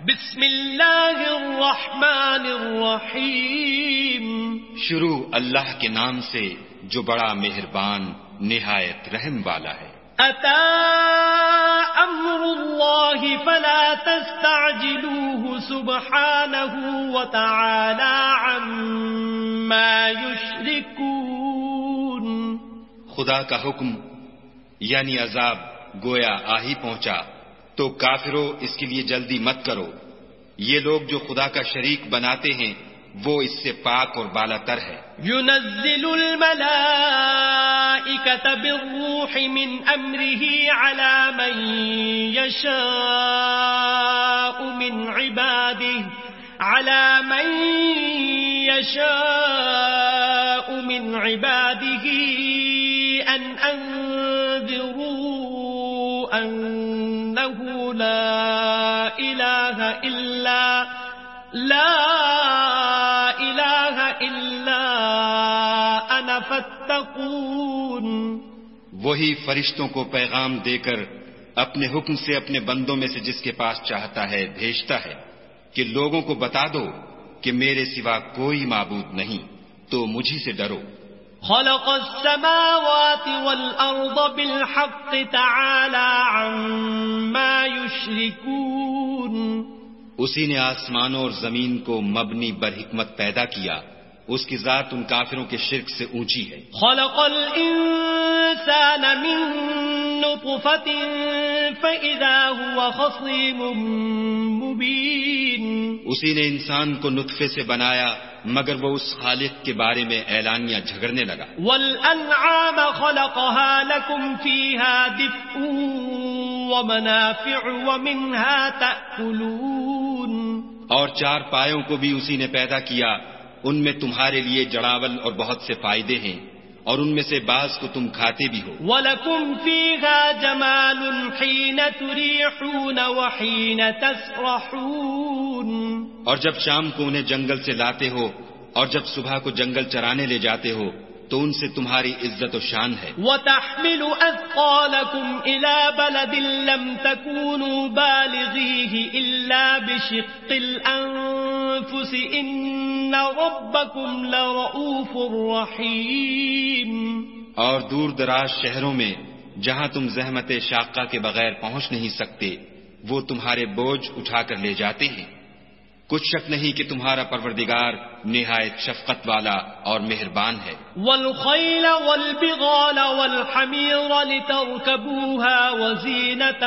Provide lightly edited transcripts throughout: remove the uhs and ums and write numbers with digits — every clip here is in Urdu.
بسم اللہ الرحمن الرحیم. شروع اللہ کے نام سے جو بڑا مہربان نہایت رحم والا ہے. اتا امر اللہ فلا تستعجلوه سبحانہ وتعالی عما یشرکون. خدا کا حکم یعنی عذاب گویا آ ہی پہنچا تو کافروں اس کے لیے جلدی مت کرو. یہ لوگ جو خدا کا شریک بناتے ہیں وہ اس سے پاک اور بالا تر ہے. ينزل الملائكة بالروح من أمره على من يشاء من عباده أن أنذروا أنه لا إله إلا أنا فاتقون. وہی فرشتوں کو پیغام دے کر اپنے حکم سے اپنے بندوں میں سے جس کے پاس چاہتا ہے بھیجتا ہے کہ لوگوں کو بتا دو کہ میرے سوا کوئی معبود نہیں تو مجھی سے ڈرو. خلق السماوات والأرض بالحق تعالى عما يشركون. اسی نے آسمانوں اور زمین کو مبنی بر حکمت پیدا کیا. اس کی ذات ان کافروں کے شرک سے اونچی ہے. خلق الانسان من نطفة فإذا هو خصيم مبين. اسی نے انسان کو نطفے سے بنایا مگر وہ اس خالق کے بارے میں اعلانیہ جھگڑنے لگا. والانعام خلقها لكم فيها دفء ومنافع ومنها تأكلون. اور چار پایوں کو بھی اسی نے پیدا کیا. ان میں تمہارے لیے جڑاول اور بہت سے فائدے ہیں اور ان میں سے بعض کو تم کھاتے بھی ہو. وَلَكُمْ فِيهَا جَمَالٌ حِينَ تُرِيحُونَ وَحِينَ تَسْرَحُونَ. اور جب شام کو انہیں جنگل سے لاتے ہو اور جب صبح کو جنگل چرانے لے جاتے ہو تو ان سے تمہاری عزت و شان ہے. وَتَحْمِلُ أَثْقَالَكُمْ إِلَى بَلَدٍ لَمْ تَكُونُوا بَالِغِيهِ إِلَّا بِشِقِّ الْأَنفُسِ إِنَّ رَبَّكُمْ لَرَءُوفٌ رَحِيمٌ. اور دور دراز شہروں میں جہاں تم زحمت شاقہ کے بغیر پہنچ نہیں سکتے وہ تمہارے بوجھ اٹھا کر لے جاتے ہیں. کچھ شک نہیں کہ تمہارا پروردگار نہایت شفقت والا اور مہربان ہے. والخیل والبغال والحمیر لترکبوها وزینة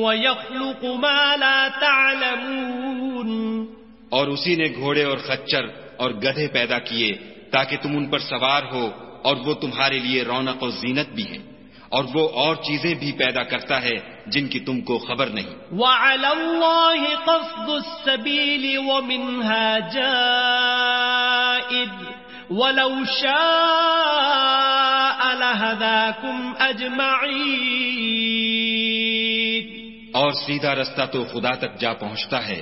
ویخلق ما لا تعلمون. اور اسی نے گھوڑے اور خچر اور گدھے پیدا کیے تاکہ تم ان پر سوار ہو اور وہ تمہارے لیے رونق و زینت بھی ہیں اور وہ اور چیزیں بھی پیدا کرتا ہے جن کی تم کو خبر نہیں. وَعَلَى اللَّهِ قَصْدُ السَّبِيلِ وَمِنْهَا جَائِرٌ وَلَوْ شَاءَ لَهَدَاكُمْ أَجْمَعِينَ. اور سیدھا رستہ تو خدا تک جا پہنچتا ہے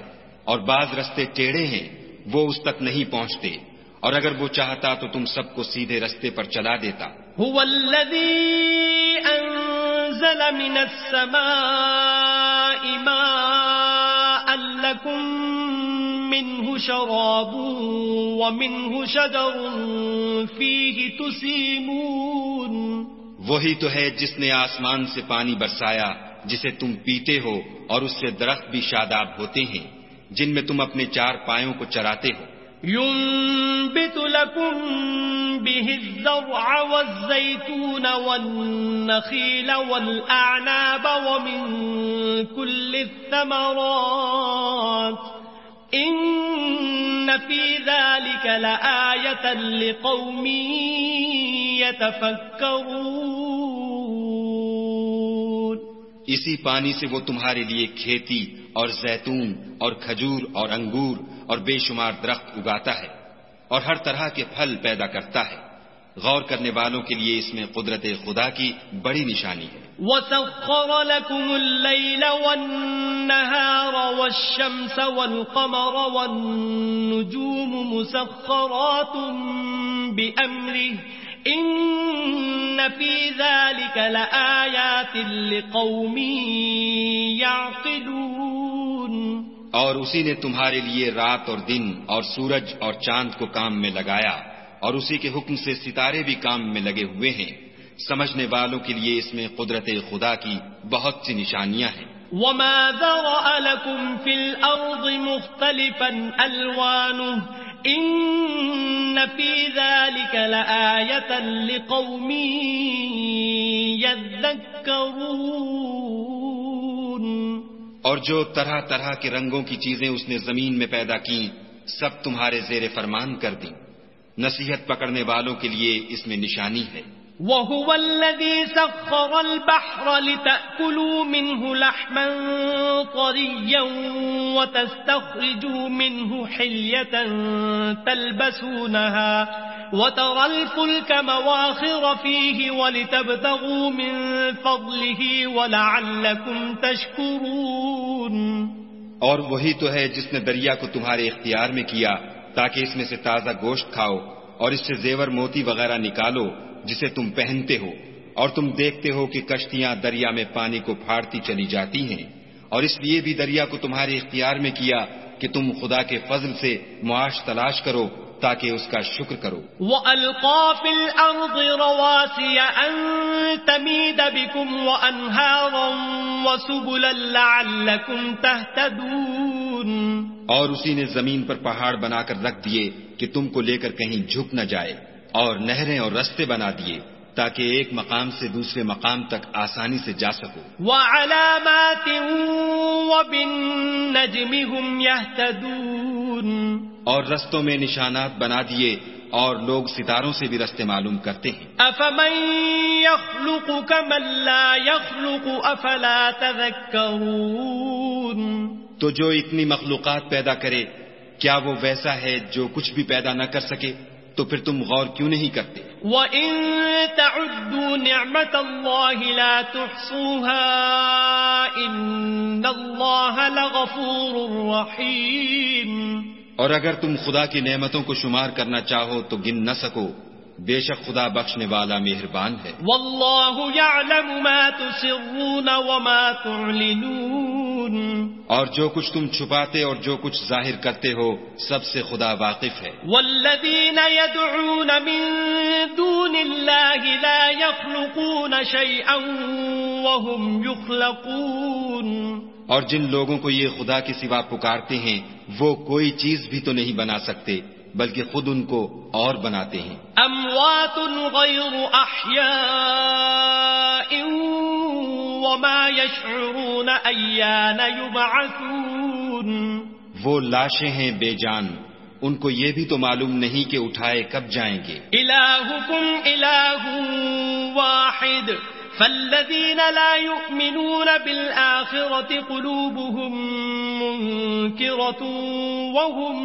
اور بعض رستے ٹیڑھے ہیں وہ اس تک نہیں پہنچتے اور اگر وہ چاہتا تو تم سب کو سیدھے رستے پر چلا دیتا. هو الذي أنزل من السماء ماء لكم منه شراب ومنه شجر فيه تسيمون. وہی تو ہے جس نے آسمان سے پانی برسایا جسے تم پیتے ہو اور اس سے درخت بھی شاداب ہوتے ہیں جن میں تم اپنے چار پایوں کو چراتے ہو. ينبت لكم به الزرع والزيتون والنخيل والأعناب ومن كل الثمرات إن في ذلك لآية لقوم يتفكرون. اسی پانی سے وہ تمہارے لیے کھیتی اور زیتون اور کھجور اور انگور اور بے شمار درخت اگاتا ہے اور ہر طرح کے پھل پیدا کرتا ہے. غور کرنے والوں کے لیے اس میں قدرت خدا کی بڑی نشانی ہے. وَسَخَّرَ لَكُمُ اللَّيْلَ وَالنَّهَارَ وَالشَّمْسَ وَالْقَمَرَ وَالنُّجُومُ مُسَخَّرَاتٌ بِأَمْرِهِ إِنَّ فِي ذَلِكَ لَآيَاتٍ لِقَوْمٍ يَعْقِلُونَ. اور اسی نے تمہارے لیے رات اور دن اور سورج اور چاند کو کام میں لگایا، اور اسی کے حکم سے ستارے بھی کام میں لگے ہوئے ہیں۔ سمجھنے والوں کے لیے اس میں قدرت خدا کی بہت سی نشانیاں ہیں۔ وما ذرأ لكم في الأرض مختلفا ألوانه إن في ذلك لآية لقوم يذكرون۔ اور جو طرح طرح کے رنگوں کی چیزیں اس نے زمین میں پیدا کی سب تمہارے زیر فرمان کر دیں، نصیحت پکڑنے والوں کے لیے اس میں نشانی ہے۔ وَهُوَ الَّذِي سَخَّرَ الْبَحْرَ لِتَأْكُلُوا مِنْهُ لَحْمًا طَرِيًّا وَتَسْتَخْرِجُوا مِنْهُ حِلْيَةً تَلْبَسُونَهَا وَتَرَى الْفُلْكَ مَوَاخِرَ فِيهِ وَلِتَبْتَغُوا مِنْ فَضْلِهِ وَلَعَلَّكُمْ تَشْكُرُونَ۔ اور وہی تو ہے جس نے دریا کو تمہارے اختیار میں کیا تاکہ اس میں سے تازہ گوشت کھاؤ اور اس سے زیور موتی وغیرہ نکالو جسے تم پہنتے ہو، اور تم دیکھتے ہو کہ کشتیاں دریا میں پانی کو پھاڑتی چلی جاتی ہیں، اور اس لیے بھی دریا کو تمہارے اختیار میں کیا کہ تم خدا کے فضل سے معاش تلاش کرو تاکہ اس کا شکر کرو۔ وَأَلْقَى فِي الْأَرْضِ رَوَاسِيَ أَن تَمِيدَ بِكُمْ وَأَنْهَارًا وَسُبُلًا لَعَلَّكُمْ تَهْتَدُونَ۔ اور اسی نے زمین پر پہاڑ بنا کر رکھ دیے کہ تم کو لے کر کہیں جھک نہ جائے، اور نہریں اور رستے بنا دیے تاکہ ایک مقام سے دوسرے مقام تک آسانی سے جا سکو۔ وَعَلَامَاتٍ وَبِالنَّجْمِ هُمْ يَهْتَدُونَ۔ اور رستوں میں نشانات بنا دیے اور لوگ ستاروں سے بھی رستے معلوم کرتے ہیں۔ أَفَمَن يَخْلُقُ كَمَن لَّا يَخْلُقُ أَفَلَا تَذَكَّرُونَ۔ تو جو اتنی مخلوقات پیدا کرے کیا وہ ویسا ہے جو کچھ بھی پیدا نہ کر سکے؟ تو پھر تم غور کیوں نہیں کرتے؟ وَإِن تَعُدُّوا نِعْمَةَ اللَّهِ لَا تُحْصُوهَا إِنَّ اللَّهَ لَغَفُورٌ رَّحِيمٌ۔ اور اگر تم خدا کی نعمتوں کو شمار کرنا چاہو تو گن نہ سکو، بے شک خدا بخشنے والا مہربان ہے۔ وَاللَّهُ يَعْلَمُ مَا تُسِرُّونَ وَمَا تُعْلِنُونَ۔ اور جو کچھ تم چھپاتے اور جو کچھ ظاہر کرتے ہو سب سے خدا واقف ہے۔ وَالَّذِينَ يَدْعُونَ مِن دُونِ اللَّهِ لَا يَخْلُقُونَ شَيْئًا وَهُمْ يُخْلَقُونَ۔ اور جن لوگوں کو یہ خدا کے سوا پکارتے ہیں وہ کوئی چیز بھی تو نہیں بنا سکتے بلکہ خود ان کو اور بناتے ہیں۔ اموات غیر احیاء وما يشعرون ایان یبعثون۔ وہ لاشیں ہیں بے جان، ان کو یہ بھی تو معلوم نہیں کہ اٹھائے کب جائیں گے۔ الہکم الہ واحد فالذین لا یؤمنون بالآخرة قلوبهم منکرة وهم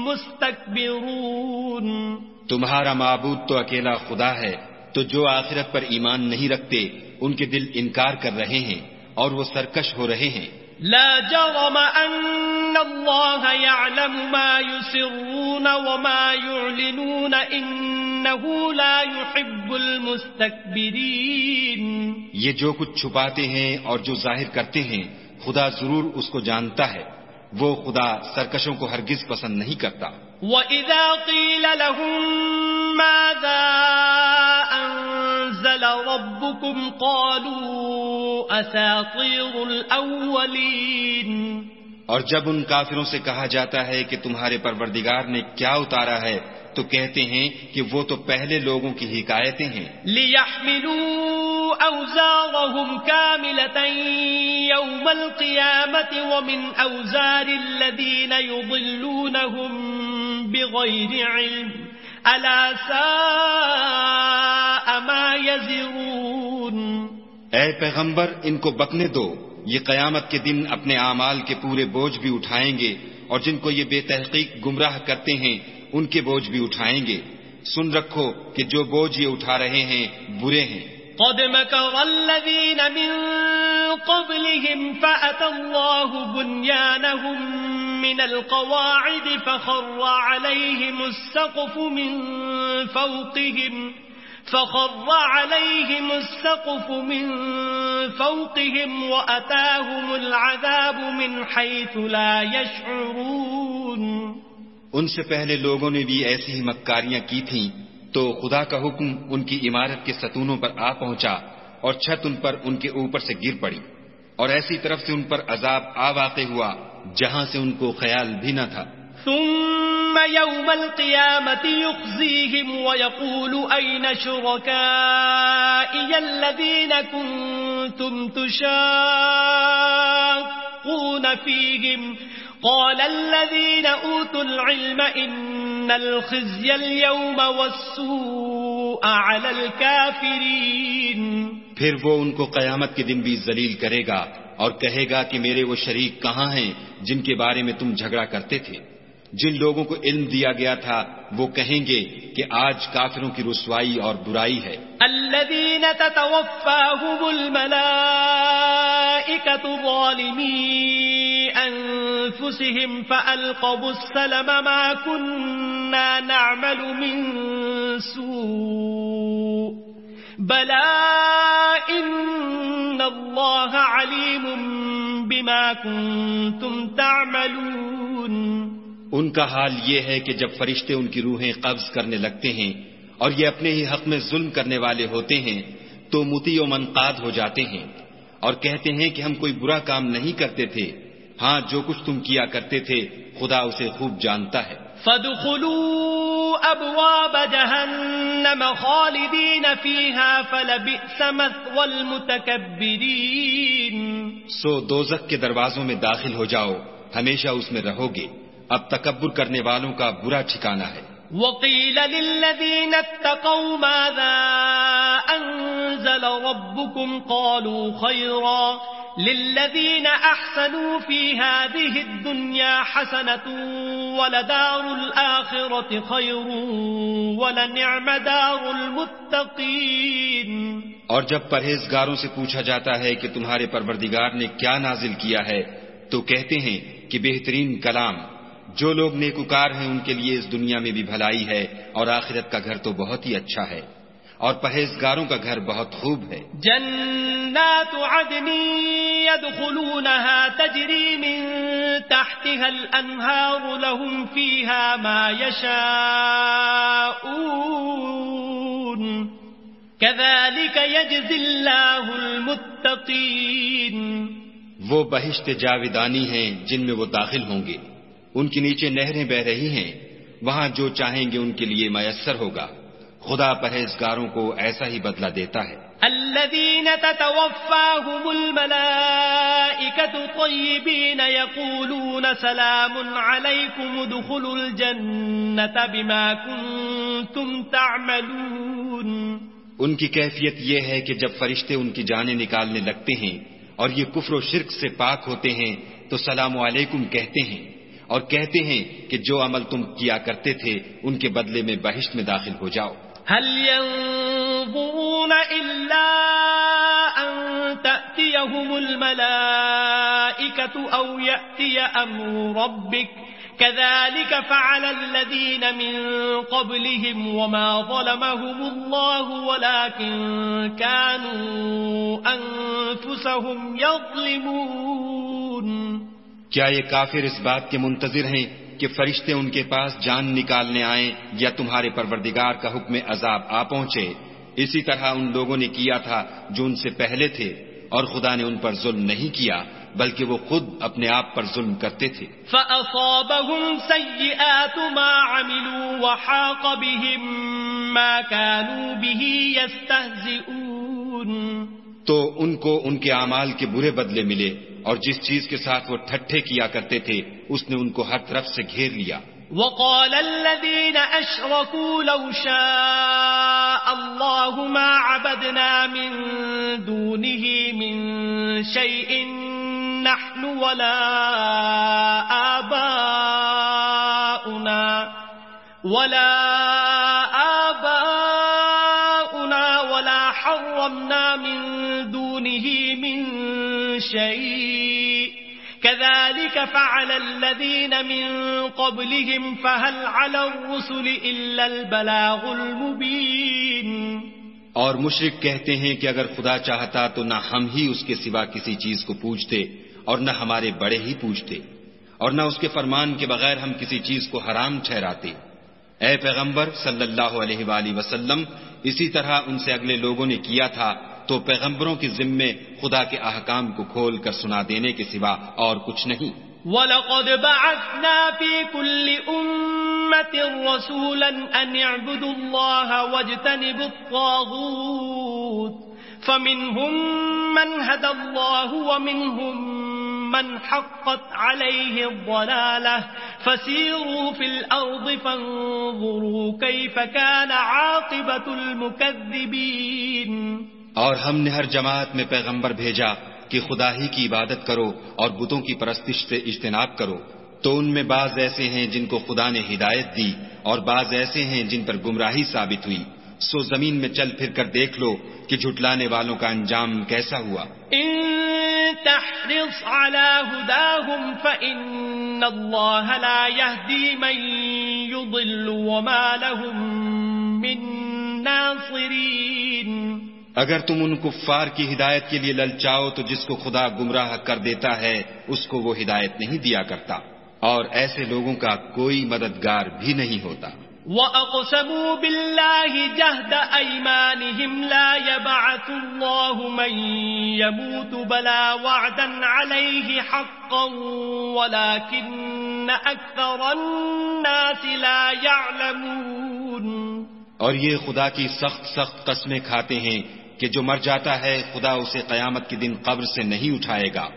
مستکبرون۔ تمہارا معبود تو اکیلا خدا ہے، تو جو آخرت پر ایمان نہیں رکھتے ان کے دل انکار کر رہے ہیں اور وہ سرکش ہو رہے ہیں۔ لا جرم ان اللہ یعلم ما یسرون وما یعلنون انہ لا يحب المستکبرین۔ یہ جو کچھ چھپاتے ہیں اور جو ظاہر کرتے ہیں خدا ضرور اس کو جانتا ہے، وہ خدا سرکشوں کو ہرگز پسند نہیں کرتا۔ وَإِذَا قِيلَ لَهُم مَّاذَا أَنزَلَ رَبُّكُمْ قَالُوا أَسَاطِيرُ الْأَوَّلِينَ۔ اور جب ان کافروں سے کہا جاتا ہے کہ تمہارے پروردگار نے کیا اتارا ہے تو کہتے ہیں کہ وہ تو پہلے لوگوں کی حکایتیں ہیں۔ لِيَحْمِلُوا أَوْزَارَهُمْ كَامِلَةً يَوْمَ الْقِيَامَةِ وَمِنْ أَوْزَارِ الَّذِينَ يُضِلُّونَهُمْ بِغَيْرِ عِلْمٍ أَلَا سَاءَ مَا يَزِرُونَ۔ اے پیغمبر ان کو بکنے دو، یہ قیامت کے دن اپنے اعمال کے پورے بوجھ بھی اٹھائیں گے، اور جن کو یہ بے تحقیق گمراہ کرتے ہیں ان کے بوجھ بھی اٹھائیں گے۔ سن رکھو کہ جو بوجھ یہ اٹھا رہے ہیں برے ہیں۔ قد مكر الذين من قبلهم فأتى الله بنيانهم من القواعد فخر عليهم السقف من فوقهم فخر عليهم السقف من فوقهم وأتاهم العذاب من حيث لا يشعرون. ان سے پہلے لوگوں نے بھی ایسی ہی مکاریاں کی تھیں تو خدا کا حکم ان کی عمارت کے ستونوں پر آ پہنچا اور چھت ان پر ان کے اوپر سے گر پڑی، اور ایسی طرف سے ان پر عذاب آ واقع ہوا جہاں سے ان کو خیال بھی نہ تھا. ثم يوم القيامة يخزيهم ويقول أين شركائي الذين كنتم تشاقون فيهم قال الذين أوتوا العلم إن الخزي اليوم والسوء على الكافرين. پھر وہ ان کو قیامت کے دن بھی ذلیل کرے گا اور کہے گا کہ میرے وہ شریک کہاں ہیں جن کے بارے میں تم جھگڑا کرتے تھے. جن لوگوں کو علم دیا گیا تھا وہ کہیں گے کہ آج کافروں کی رسوائی اور برائی ہے. الذين تتوفاهم الملائكة ظالمي أنفسهم فألقوا السلم ما كنا نعمل من سوء بلى إن الله عليم بما كنتم تعملون. ان کا حال یہ ہے کہ جب فرشتے ان کی روحیں قبض کرنے لگتے ہیں اور یہ اپنے ہی حق میں ظلم کرنے والے ہوتے ہیں تو مطیع و منقاد ہو جاتے ہیں اور کہتے ہیں کہ ہم کوئی برا کام نہیں کرتے تھے. ہاں جو کچھ تم کیا کرتے تھے خدا اسے خوب جانتا ہے. فادخلوا ابواب جہنم خالدین فیہا فلبئس مثوى المتکبرین. سو دوزخ کے دروازوں میں داخل ہو جاؤ، ہمیشہ اس میں رہو گے، اب تکبر کرنے والوں کا برا ٹھکانہ ہے. وقیل للذین اتقوا ماذا انزل ربکم قالوا خیرا للذین احسنوا فی هذه الدنیا حسنة ولدار الآخرة خیر ولنعم دار المتقین. اور جب پرہیزگاروں سے پوچھا جاتا ہے کہ تمہارے پروردگار نے کیا نازل کیا ہے تو کہتے ہیں کہ بہترین کلام. جو لوگ نیکوکار ہیں ان کے لیے اس دنیا میں بھی بھلائی ہے اور آخرت کا گھر تو بہت ہی اچھا ہے اور پرہیزگاروں کا گھر بہت خوب ہے. جنات عدن يدخلونها تجری من تحتها الانہار لهم فيها ما يشاءون كذلك يجزي الله المتقین. وہ بہشت جاویدانی ہیں جن میں وہ داخل ہوں گے، ان کے نیچے نہریں بہ رہی ہیں، وہاں جو چاہیں گے ان کے لیے میسر ہوگا. خدا پرہیزگاروں کو ایسا ہی بدلہ دیتا ہے. الذين تتوفاهم الملائكة طيبين يقولون سلام عليكم ادخلوا الجنة بما كنتم تعملون. ان کی کیفیت یہ ہے کہ جب فرشتے ان کی جانیں نکالنے لگتے ہیں اور یہ کفر و شرک سے پاک ہوتے ہیں تو سلام علیکم کہتے ہیں اور کہتے ہیں کہ جو عمل تم کیا کرتے تھے ان کے بدلے میں بہشت میں داخل ہو جاؤ. هل ينظرون إلا أن تأتيهم الملائكة أو يأتي أمر ربك كذلك فعل الذين من قبلهم وما ظلمهم الله ولكن كانوا أنفسهم يظلمون. کیا یہ کافر اس بات کے منتظر ہیں کہ فرشتے ان کے پاس جان نکالنے آئیں یا تمہارے پروردگار کا حکم عذاب آ پہنچے؟ اسی طرح ان لوگوں نے کیا تھا جو ان سے پہلے تھے اور خدا نے ان پر ظلم نہیں کیا بلکہ وہ خود اپنے آپ پر ظلم کرتے تھے. فَأَصَابَهُمْ سَيِّئَاتُ مَا عَمِلُوا وَحَاقَ بِهِمْ مَا كَانُوا بِهِ يَسْتَهْزِئُونَ. تو ان کو ان کے اعمال کے برے بدلے ملے اور جس چیز کے ساتھ وہ ٹھٹھے کیا کرتے تھے اس نے ان کو ہر طرف سے گھیر لیا. وقال الذين أشركوا لو شاء الله ما عبدنا من دونه من شيء نحن ولا آباؤنا ولا حرمنا من دونه من شيء كذلك فعل الذين من قبلهم فهل على الرسل إلا البلاغ المبين. اور مشرک کہتے ہیں کہ اگر خدا چاہتا تو نہ ہم ہی اس کے سوا کسی چیز کو پوجتے اور نہ ہمارے بڑے ہی پوجتے اور نہ اس کے فرمان کے بغیر ہم کسی چیز کو حرام ٹھہراتے۔ اے پیغمبر صلی اللہ علیہ وآلہ وسلم، اسی طرح ان سے اگلے لوگوں نے کیا تھا، تو پیغمبروں کے ذمے خدا کے احکام کو کھول کر سنا دینے کے سوا اور کچھ نہیں۔ وَلَقَدْ بَعَثْنَا فِي كُلِّ أُمَّةٍ رَسُولًا أَنِ اعْبُدُوا اللَّهَ وَاجْتَنِبُوا الطَّاغُوتَ فَمِنْهُمْ مَنْ هَدَى اللَّهُ وَمِنْهُمْ مَنْ حَقَّتْ عَلَيْهِ الضَّلَالَةُ فَسِيرُوا فِي الْأَرْضِ فَانظُرُوا كَيْفَ كَانَ عَاقِبَةُ الْمُكَذِّبِينَ۔ اور ہم نے ہر جماعت میں پیغمبر بھیجا کہ خدا ہی کی عبادت کرو اور بتوں کی پرستش سے اجتناب کرو، تو ان میں بعض ایسے ہیں جن کو خدا نے ہدایت دی اور بعض ایسے ہیں جن پر گمراہی ثابت ہوئی، سو زمین میں چل پھر کر دیکھ لو کہ جھٹلانے والوں کا انجام کیسا ہوا۔ ان تحرص على هداهم فإن الله لا يهدي من يضل وما لهم من ناصرين۔ اگر تم ان کفار کی ہدایت کے لیے للچاؤ تو جس کو خدا گمراہ کر دیتا ہے اس کو وہ ہدایت نہیں دیا کرتا، اور ایسے لوگوں کا کوئی مددگار بھی نہیں ہوتا۔ وَأَقْسَمُوا بِاللَّهِ جَهْدَ أَيْمَانِهِمْ لَا يَبْعَثُ اللَّهُ مَن يَمُوتُ بَلَى وَعْدًا عَلَيْهِ حَقًّا وَلَكِنَّ أَكْثَرَ النَّاسِ لَا يَعْلَمُونَ۔ اور یہ خدا کی سخت قسمیں کھاتے ہیں کہ جو مر جاتا ہے خدا اسے قیامت کے دن قبر سے نہیں اٹھائے گا،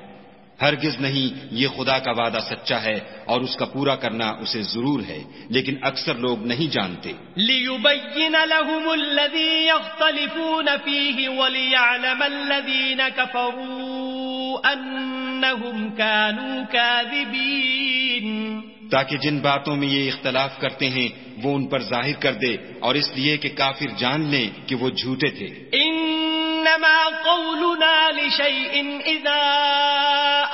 ہرگز نہیں، یہ خدا کا وعدہ سچا ہے اور اس کا پورا کرنا اسے ضرور ہے، لیکن اکثر لوگ نہیں جانتے۔ لِيُبَيِّنَ لَهُمُ الَّذِي يَخْتَلِفُونَ فِيهِ وَلِيَعْلَمَ الَّذِينَ كَفَرُوا أَنَّهُمْ كَانُوا كَاذِبِينَ، تاکہ جن باتوں میں یہ اختلاف کرتے ہیں وہ ان پر ظاہر کر دے، اور اس لیے کہ کافر جان لیں کہ وہ جھوٹے تھے۔ انما قولنا لشيء اذا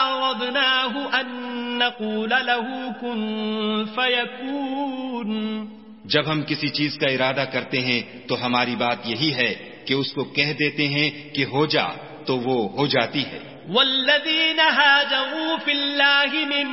اردناه ان نقول له كن فيكون، جب ہم کسی چیز کا ارادہ کرتے ہیں تو ہماری بات یہی ہے کہ اس کو کہہ دیتے ہیں کہ ہو جا، تو وہ ہو جاتی ہے۔ والذين هاجروا في الله من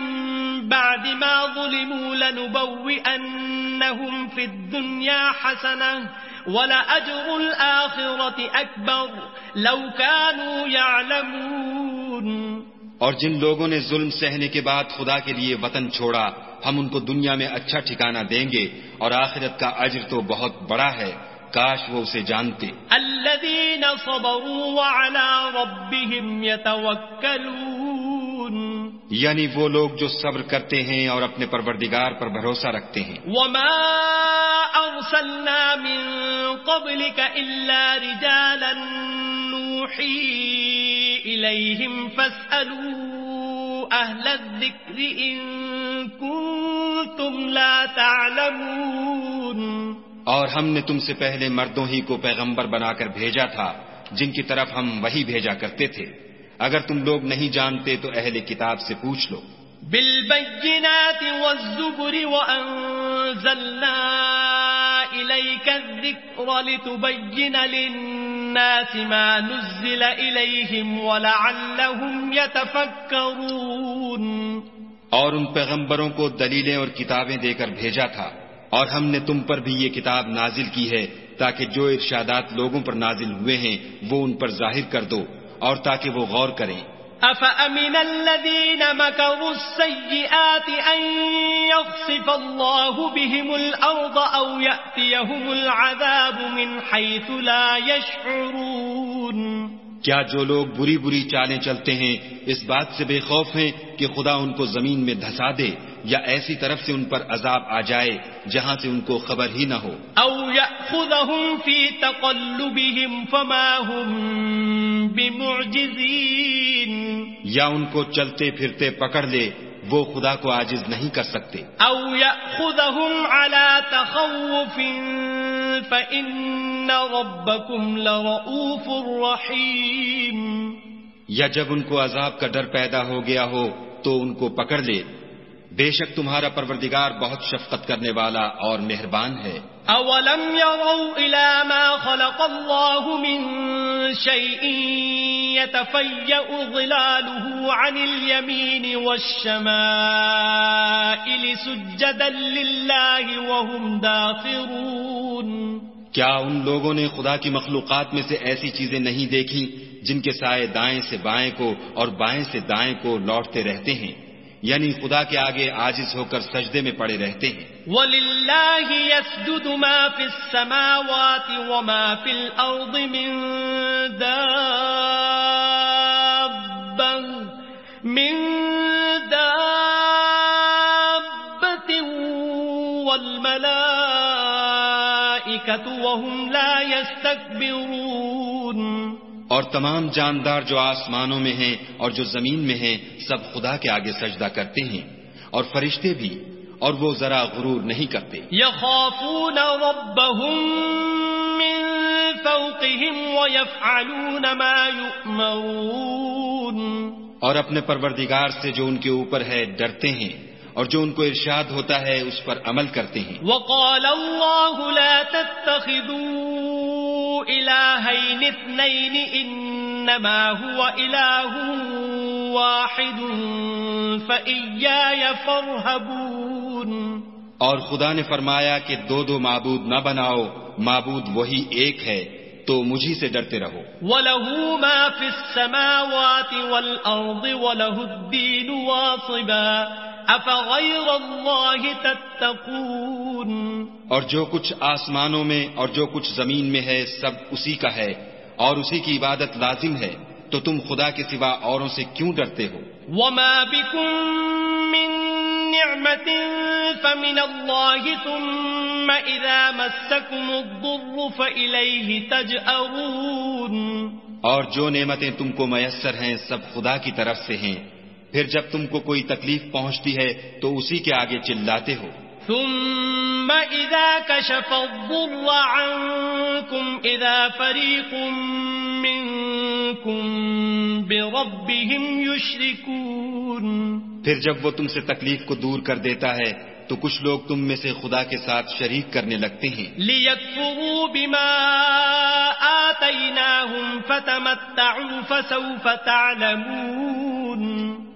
بعد ما ظلموا لنبوئنهم في الدنيا حسنة ولأجر الآخرة أكبر لو كانوا يعلمون۔ اور جن لوگوں نے ظلم سہنے کے بعد خدا کے لیے وطن چھوڑا، ہم ان کو دنیا میں اچھا ٹھکانہ دیں گے اور آخرت کا اجر تو بہت بڑا ہے، کاش وہ اسے جانتے۔ الذين صبروا وعلى ربهم يتوكلون، یعنی وہ لوگ جو صبر کرتے ہیں اور اپنے پروردگار پر بھروسہ رکھتے ہیں۔ وما ارسلنا من قبلك الا رجالا نوحي اليهم فاسألوا اهل الذكر ان كنتم لا تعلمون۔ اور ہم نے تم سے پہلے مردوں ہی کو پیغمبر بنا کر بھیجا تھا جن کی طرف ہم وہی بھیجا کرتے تھے، اگر تم لوگ نہیں جانتے تو اہل کتاب سے پوچھ لو۔ بالبينات والزبر وأنزلنا إليك الذكر لتبين للناس ما نزل إليهم ولعلهم يتفكرون۔ اور ان پیغمبروں کو دلیلیں اور کتابیں دے کر بھیجا تھا، اور ہم نے تم پر بھی یہ کتاب نازل کی ہے تاکہ جو ارشادات لوگوں پر نازل ہوئے ہیں وہ ان پر ظاہر کر دو اور تاکہ وہ غور کریں۔ أَفَأَمِنَ الَّذِينَ مَكَرُوا السَّيِّئَاتِ أَن يَخْسِفَ اللَّهُ بِهِمُ الْأَرْضَ أَوْ يَأْتِيَهُمُ الْعَذَابُ مِنْ حَيْثُ لَا يَشْعُرُونَ۔ کیا جو لوگ بری چالیں چلتے ہیں اس بات سے بے خوف ہیں کہ خدا ان کو زمین میں دھسا دے یا ایسی طرف سے ان پر عذاب آ جائے جہاں سے ان کو خبر ہی نہ ہو؟ أَوْ يَأْخُذَهُمْ فِي تَقَلُّبِهِمْ فَمَا هُمْ بِمُعْجِزِينَ، یا ان کو چلتے پھرتے پکڑ لے، وہ خدا کو عاجز نہیں کر سکتے۔ أَوْ يَأْخُذَهُمْ عَلَى تَخَوُّفٍ فَإِنَّ رَبَّكُمْ لَرَؤُوفٌ رَحِيمٌ، یا جب ان کو عذاب کا ڈر پیدا ہو گیا ہو تو ان کو پکڑ لے، بے شک تمہارا پروردگار بہت شفقت کرنے والا اور مہربان ہے۔ اولم يروا الى ما خلق الله من شيء يتفيأ ظلاله عن اليمين والشمائل سجدا لله وهم داخرون، کیا ان لوگوں نے خدا کی مخلوقات میں سے ایسی چیزیں نہیں دیکھی جن کے سائے دائیں سے بائیں کو اور بائیں سے دائیں کو لوٹتے رہتے ہیں، یعنی خدا کے آگے عاجز ہو کر سجدے میں پڑے رہتے ہیں۔ وَلِلَّهِ يَسْجُدُ مَا فِي السَّمَاوَاتِ وَمَا فِي الْأَرْضِ مِن دَابَّةٍ وَالْمَلَائِكَةُ وَهُمْ لَا يَسْتَكْبِرُونَ، اور تمام جاندار جو آسمانوں میں ہیں اور جو زمین میں ہیں سب خدا کے آگے سجدہ کرتے ہیں، اور فرشتے بھی، اور وہ ذرا غرور نہیں کرتے۔ يخافون ربهم من فوقهم ويفعلون ما يؤمرون، اور اپنے پروردگار سے جو ان کے اوپر ہے ڈرتے ہیں، اور جو ان کو ارشاد ہوتا ہے اس پر عمل کرتے ہیں۔ وقال الله لا تتخذوا إلهين اثنين إنما هو إله واحد فإياي فارهبون، اور خدا نے فرمایا کہ دو معبود نہ بناؤ، معبود وہی ایک ہے تو مجھی سے ڈرتے رہو۔ وَلَهُ مَا فِي السَّمَاوَاتِ وَالْأَرْضِ وَلَهُ الدِّينُ وَاصِبًا أَفَغَيْرَ اللَّهِ تَتَّقُونَ، اور جو کچھ آسمانوں میں اور جو کچھ زمین میں ہے سب اسی کا ہے اور اسی کی عبادت لازم ہے، تو تم خدا کے سوا اوروں سے کیوں ڈرتے ہو؟ وَمَا بِكُم مِّن نِّعْمَةٍ فَمِنَ اللَّهِ ثُمَّ إِذَا مَسَّكُمُ الضُّرُّ فَإِلَيْهِ تَجْأَرُونَ، اور جو نعمتیں تم کو میسر ہیں سب خدا کی طرف سے ہیں، پھر جب تم کو کوئی تکلیف پہنچتی ہے تو اسی کے آگے چلاتے ہو۔ ثم إذا كشف الضر عنكم إذا فريق منكم بربهم يشركون، پھر جب وہ تم سے تکلیف کو دور کر دیتا ہے تو کچھ لوگ تم میں سے خدا کے ساتھ شریک کرنے لگتے ہیں۔ لِيَكْفُرُوا بِمَا آتَيْنَاهُمْ فَتَمَتَّعُوا فَسَوْفَ تَعْلَمُونَ،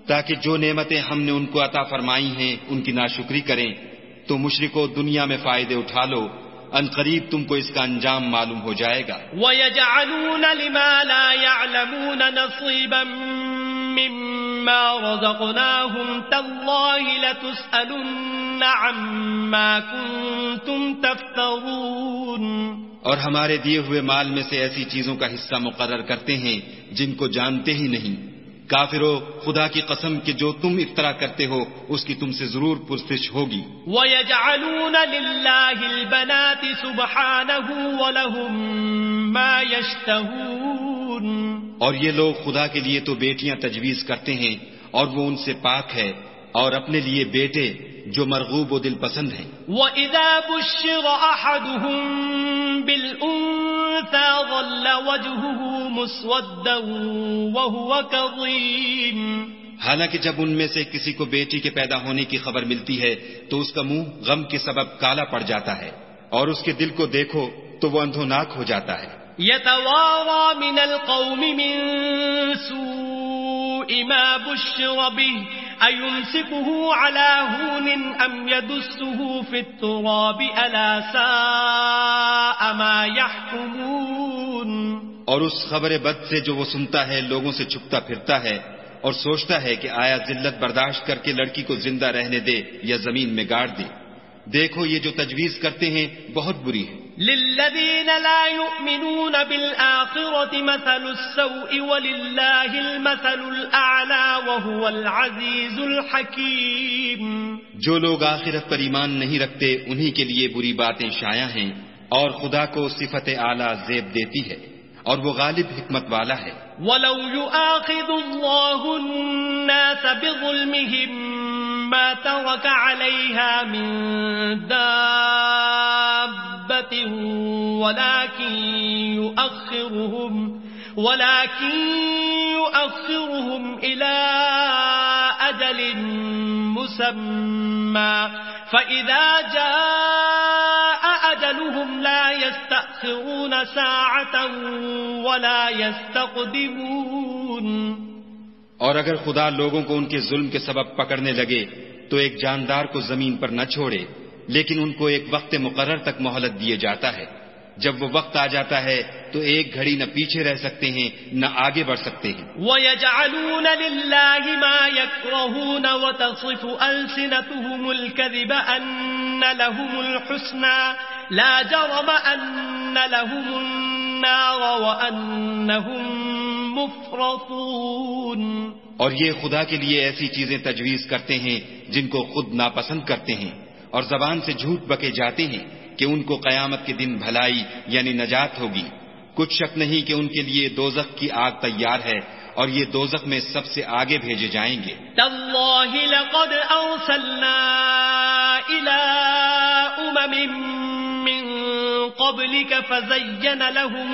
تاکہ جو نعمتیں ہم نے ان کو عطا فرمائی ہیں ان کی ناشکری کریں، تو مشرکو دنیا میں فائدے اٹھا لو، ان قریب تم کو اس کا انجام معلوم ہو جائے گا۔ وَيَجْعَلُونَ لِمَا لَا يَعْلَمُونَ نَصِيبًا مِّمَّا رَزَقْنَاهُمْ تَاللَّهِ لَتُسْأَلُنَّ عَمَّا كُنتُمْ تَفْتَرُونَ، اور ہمارے دیے ہوئے مال میں سے ایسی چیزوں کا حصہ مقرر کرتے ہیں جن کو جانتے ہی نہیں۔ کافرو، خدا کی قسم کہ جو تم افطرا کرتے ہو اس کی تم سے ضرور پرسش ہوگی۔ وَيَجْعَلُونَ لِلَّهِ الْبَنَاتِ سُبْحَانَهُ وَلَهُم مَّا يَشْتَهُونَ، اور یہ لوگ خدا کے لیے تو بیٹیاں تجویز کرتے ہیں اور وہ ان سے پاک ہے، اور اپنے لیے بیٹے جو مرغوب و دل پسند ہیں۔ وَإِذَا بُشِّرَ أَحَدُهُم بِالْأُنثَىٰ ظَلَّ وَجْهُهُ مُسْوَدًّا وَهُوَ كَظِيمٌ، حالانکہ جب ان میں سے کسی کو بیٹی کے پیدا ہونے کی خبر ملتی ہے تو اس کا منہ غم کے سبب کالا پڑ جاتا ہے، اور اس کے دل کو دیکھو تو وہ اندھوناک ہو جاتا ہے۔ يَتَوَارَىٰ مِنَ الْقَوْمِ مِن سُوءِ مَا بُشِّرَ بِهِ أَيُمْسِكُهُ عَلَىٰ هُونٍ أَمْ يَدُسُّهُ فِي التُّرَابِ أَلَا سَاءَ مَا يَحْكُمُونَ، اور اس خبر بد سے جو وہ سنتا ہے لوگوں سے چھپتا پھرتا ہے اور سوچتا ہے کہ آیا ذلت برداشت کر کے لڑکی کو زندہ رہنے دے یا زمین میں گاڑ دے۔ دیکھو یہ جو تجویز کرتے ہیں بہت بری ہے۔ لِلَّذِينَ لَا يُؤْمِنُونَ بِالْآخِرَةِ مَثَلُ السَّوْءِ وَلِلَّهِ الْمَثَلُ الْأَعْلَىٰ وَهُوَ الْعَزِيزُ الْحَكِيمُ، جو لوگ آخرت پر ایمان نہیں رکھتے انہی کے لیے بری باتیں شائع ہیں، اور خدا کو صفت اعلیٰ زیب دیتی ہے، اور وہ غالب حکمت والا ہے۔ وَلَوْ يُؤَاخِذُ اللَّهُ النَّاسَ بِظُلْمِهِم مَّا تَرَكَ عَلَيْهَا مِن دَابَّةٍ ولكن يؤخرهم إلى أجل مسمى فإذا جاء أجلهم لا يستأخرون ساعة ولا يستقدمون. اور اگر خدا لوگوں کو ان کے ظلم کے سبب پکڑنے لگے تو ایک جاندار کو زمین پر نہ چھوڑے، لیکن ان کو ایک وقت مقرر تک مہلت دیے جاتا ہے. جب وہ وقت آ جاتا ہے تو ایک گھڑی نہ پیچھے رہ سکتے ہیں نہ آگے بڑھ سکتے ہیں. وَيَجْعَلُونَ لِلَّهِ مَا يَكْرَهُونَ وَتَصِفُ أَلْسِنَتُهُمُ الْكَذِبَ أَنَّ لَهُمُ الْحُسْنَى لَا جَرَمَ أَنَّ لَهُمُ النَّارَ وَأَنَّهُمْ مُفْرَطُونَ. اور یہ خدا کے لیے ایسی چیزیں تجویز کرتے ہیں جن کو خود ناپسند کرتے ہیں، اور زبان سے جھوٹ بکے جاتے ہیں کہ ان کو قیامت کے دن بھلائی یعنی نجات ہوگی. کچھ شک نہیں کہ ان کے لیے دوزخ کی آگ تیار ہے اور یہ دوزخ میں سب سے آگے بھیجے جائیں گے. تاللہ لقد ارسلنا الى من قبلك فزين لهم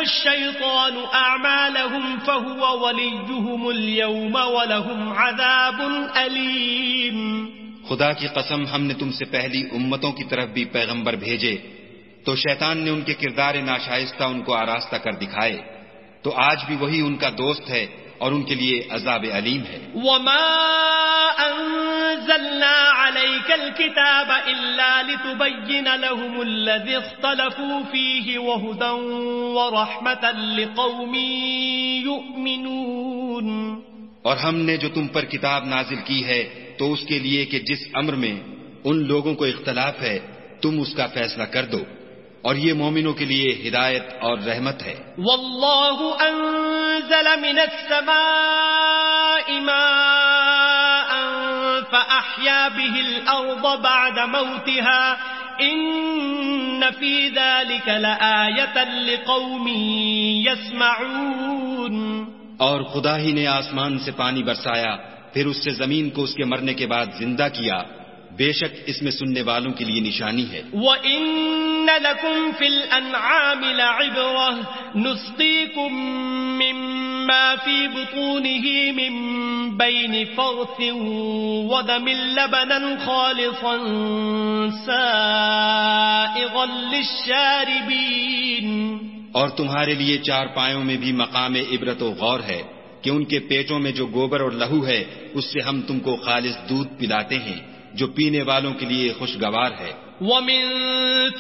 الشيطان أعمالهم فهو وليهم اليوم ولهم عذاب أليم. خدا کی قسم، ہم نے تم سے پہلی امتوں کی طرف بھی پیغمبر بھیجے تو شیطان نے ان کے کردار ناشائستہ ان کو آراستہ کر دکھائے، تو آج بھی وہی ان کا دوست ہے اور ان کے لیے عذاب علیم ہے. وما انزلنا عليك الكتاب الا لتبين لهم الذي اختلفوا فيه وهدى ورحمة لقوم يؤمنون. اور ہم نے جو تم پر کتاب نازل کی ہے تو اس کے لیے کہ جس امر میں ان لوگوں کو اختلاف ہے تم اس کا فیصلہ کر دو، اور یہ مومنوں کے لیے ہدایت اور رحمت ہے. واللہ انزل من السماء ماء فأحیا به الارض بعد موتها ان فی ذلك لآیة لقوم يسمعون. اور خدا ہی نے آسمان سے پانی برسایا، پھر اس سے زمین کو اس کے مرنے کے بعد زندہ کیا، بے شک اس میں سننے والوں کے لیے نشانی ہے. وَإِنَّ لَكُمْ فِي الْأَنْعَامِ لَعِبْرَةً نُسْقِيكُم مِّمَّا فِي بُطُونِهِ مِن بَيْنِ فَرْثٍ وَدَمٍ لَبَنًا خَالِصًا سَائِغًا لِّلشَّارِبِينَ. اور تمہارے لیے چار پایوں میں بھی مقام عبرت و غور ہے کہ ان کے پیٹوں میں جو گوبر اور لہو ہے اس سے ہم تم کو خالص دودھ پلاتے ہیں جو پینے والوں کے لیے خوشگوار ہے. وَمِن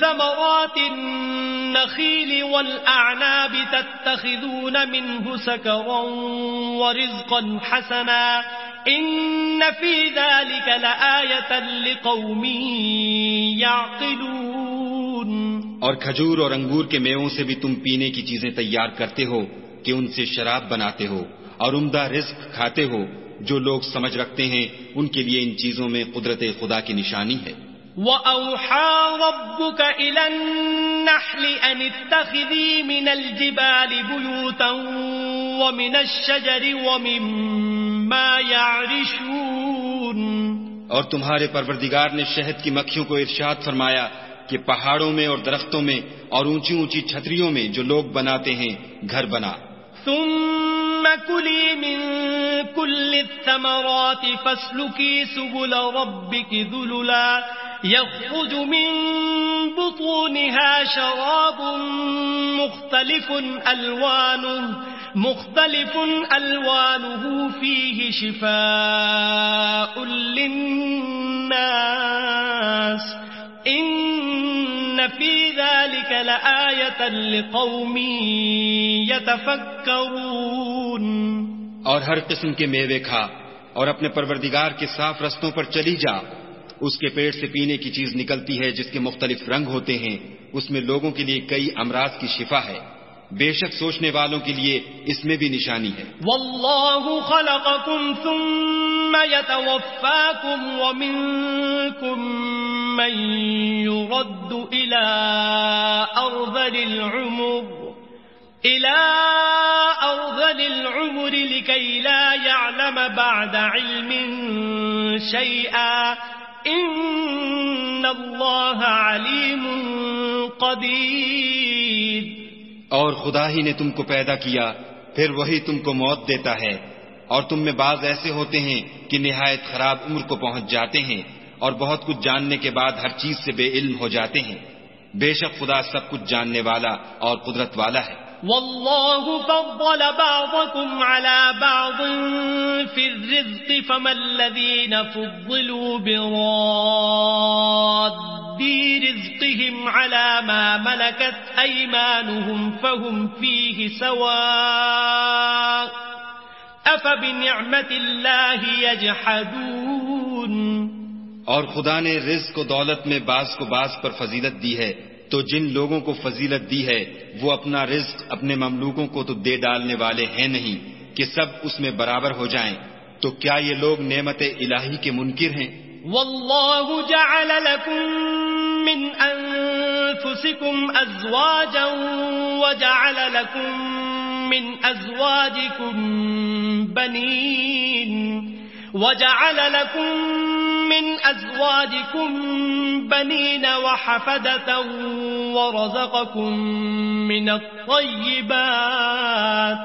ثَمَرَاتِ النَّخِيلِ وَالْأَعْنَابِ تَتَّخِذُونَ مِنْهُ سَكَرًا وَرِزْقًا حَسَنًا إِنَّ فِي ذَلِكَ لَآيَةً لِقَوْمٍ يَعْقِلُونَ. اور کھجور اور انگور کے میووں سے بھی تم پینے کی چیزیں تیار کرتے ہو کہ ان سے شراب بناتے ہو اور عمدہ رزق کھاتے ہو. جو لوگ سمجھ رکھتے ہیں ان کے لیے ان چیزوں میں قدرت خدا کی نشانی ہے. وَأَوْحَى رَبُّكَ إِلَى النَّحْلِ أَنِ اتَّخِذِي مِنَ الْجِبَالِ بُيُوتًا وَمِنَ الشَّجَرِ وَمِمَّا يَعْرِشُونَ. اور تمہارے پروردگار نے شہد کی مکھیوں کو ارشاد فرمایا کہ پہاڑوں میں اور درختوں میں اور اونچی اونچی چھتریوں میں جو لوگ بناتے ہیں گھر بنا. ثم كلي من كل الثمرات فاسلكي سبل ربك ذللا يخرج من بطونها شراب مختلف ألوانه فيه شفاء للناس إن في ذلك لآية لقوم يتفكرون. اور ہر قسم کے میوے کھا اور اپنے پروردگار کے صاف رستوں پر چلی جا. اس کے پیٹ سے پینے کی چیز نکلتی ہے جس کے مختلف رنگ ہوتے ہیں، اس میں لوگوں کے لیے کئی امراض کی شفا ہے. بے شک سوچنے والوں کے لیے اس میں بھی نشانی ہے. واللہ خلقکم ثم يتوفاکم ومنکم من يرد الى ارذل العمر لكي لا يعلم بعد علم شيئا ان اللہ علیم قدیر. اور خدا ہی نے تم کو پیدا کیا، پھر وہی تم کو موت دیتا ہے اور تم میں بعض ایسے ہوتے ہیں کہ نہایت خراب عمر کو پہنچ جاتے ہیں اور بہت کچھ جاننے کے بعد ہر چیز سے بے علم ہو جاتے ہیں. بے شک خدا سب کچھ جاننے والا اور قدرت والا ہے. والله فضل بعضكم على بعض في الرزق فما الذين فضلوا براد رزقهم على ما ملكت أيمانهم فهم فيه سواء أفبنعمة الله يجحدون. اور خدا نے رزق و دولت میں بعض کو بعض پر فضیلت دی ہے تو جن لوگوں کو فضیلت دی ہے وہ اپنا رزق اپنے مملوکوں کو تو دے ڈالنے والے ہیں نہیں کہ سب اس میں برابر ہو جائیں. تو کیا یہ لوگ نعمت الہی کے منکر ہیں؟ والله جعل لكم من أنفسكم أزواجا وجعل لكم من أزواجكم بنين وحفدة ورزقكم من الطيبات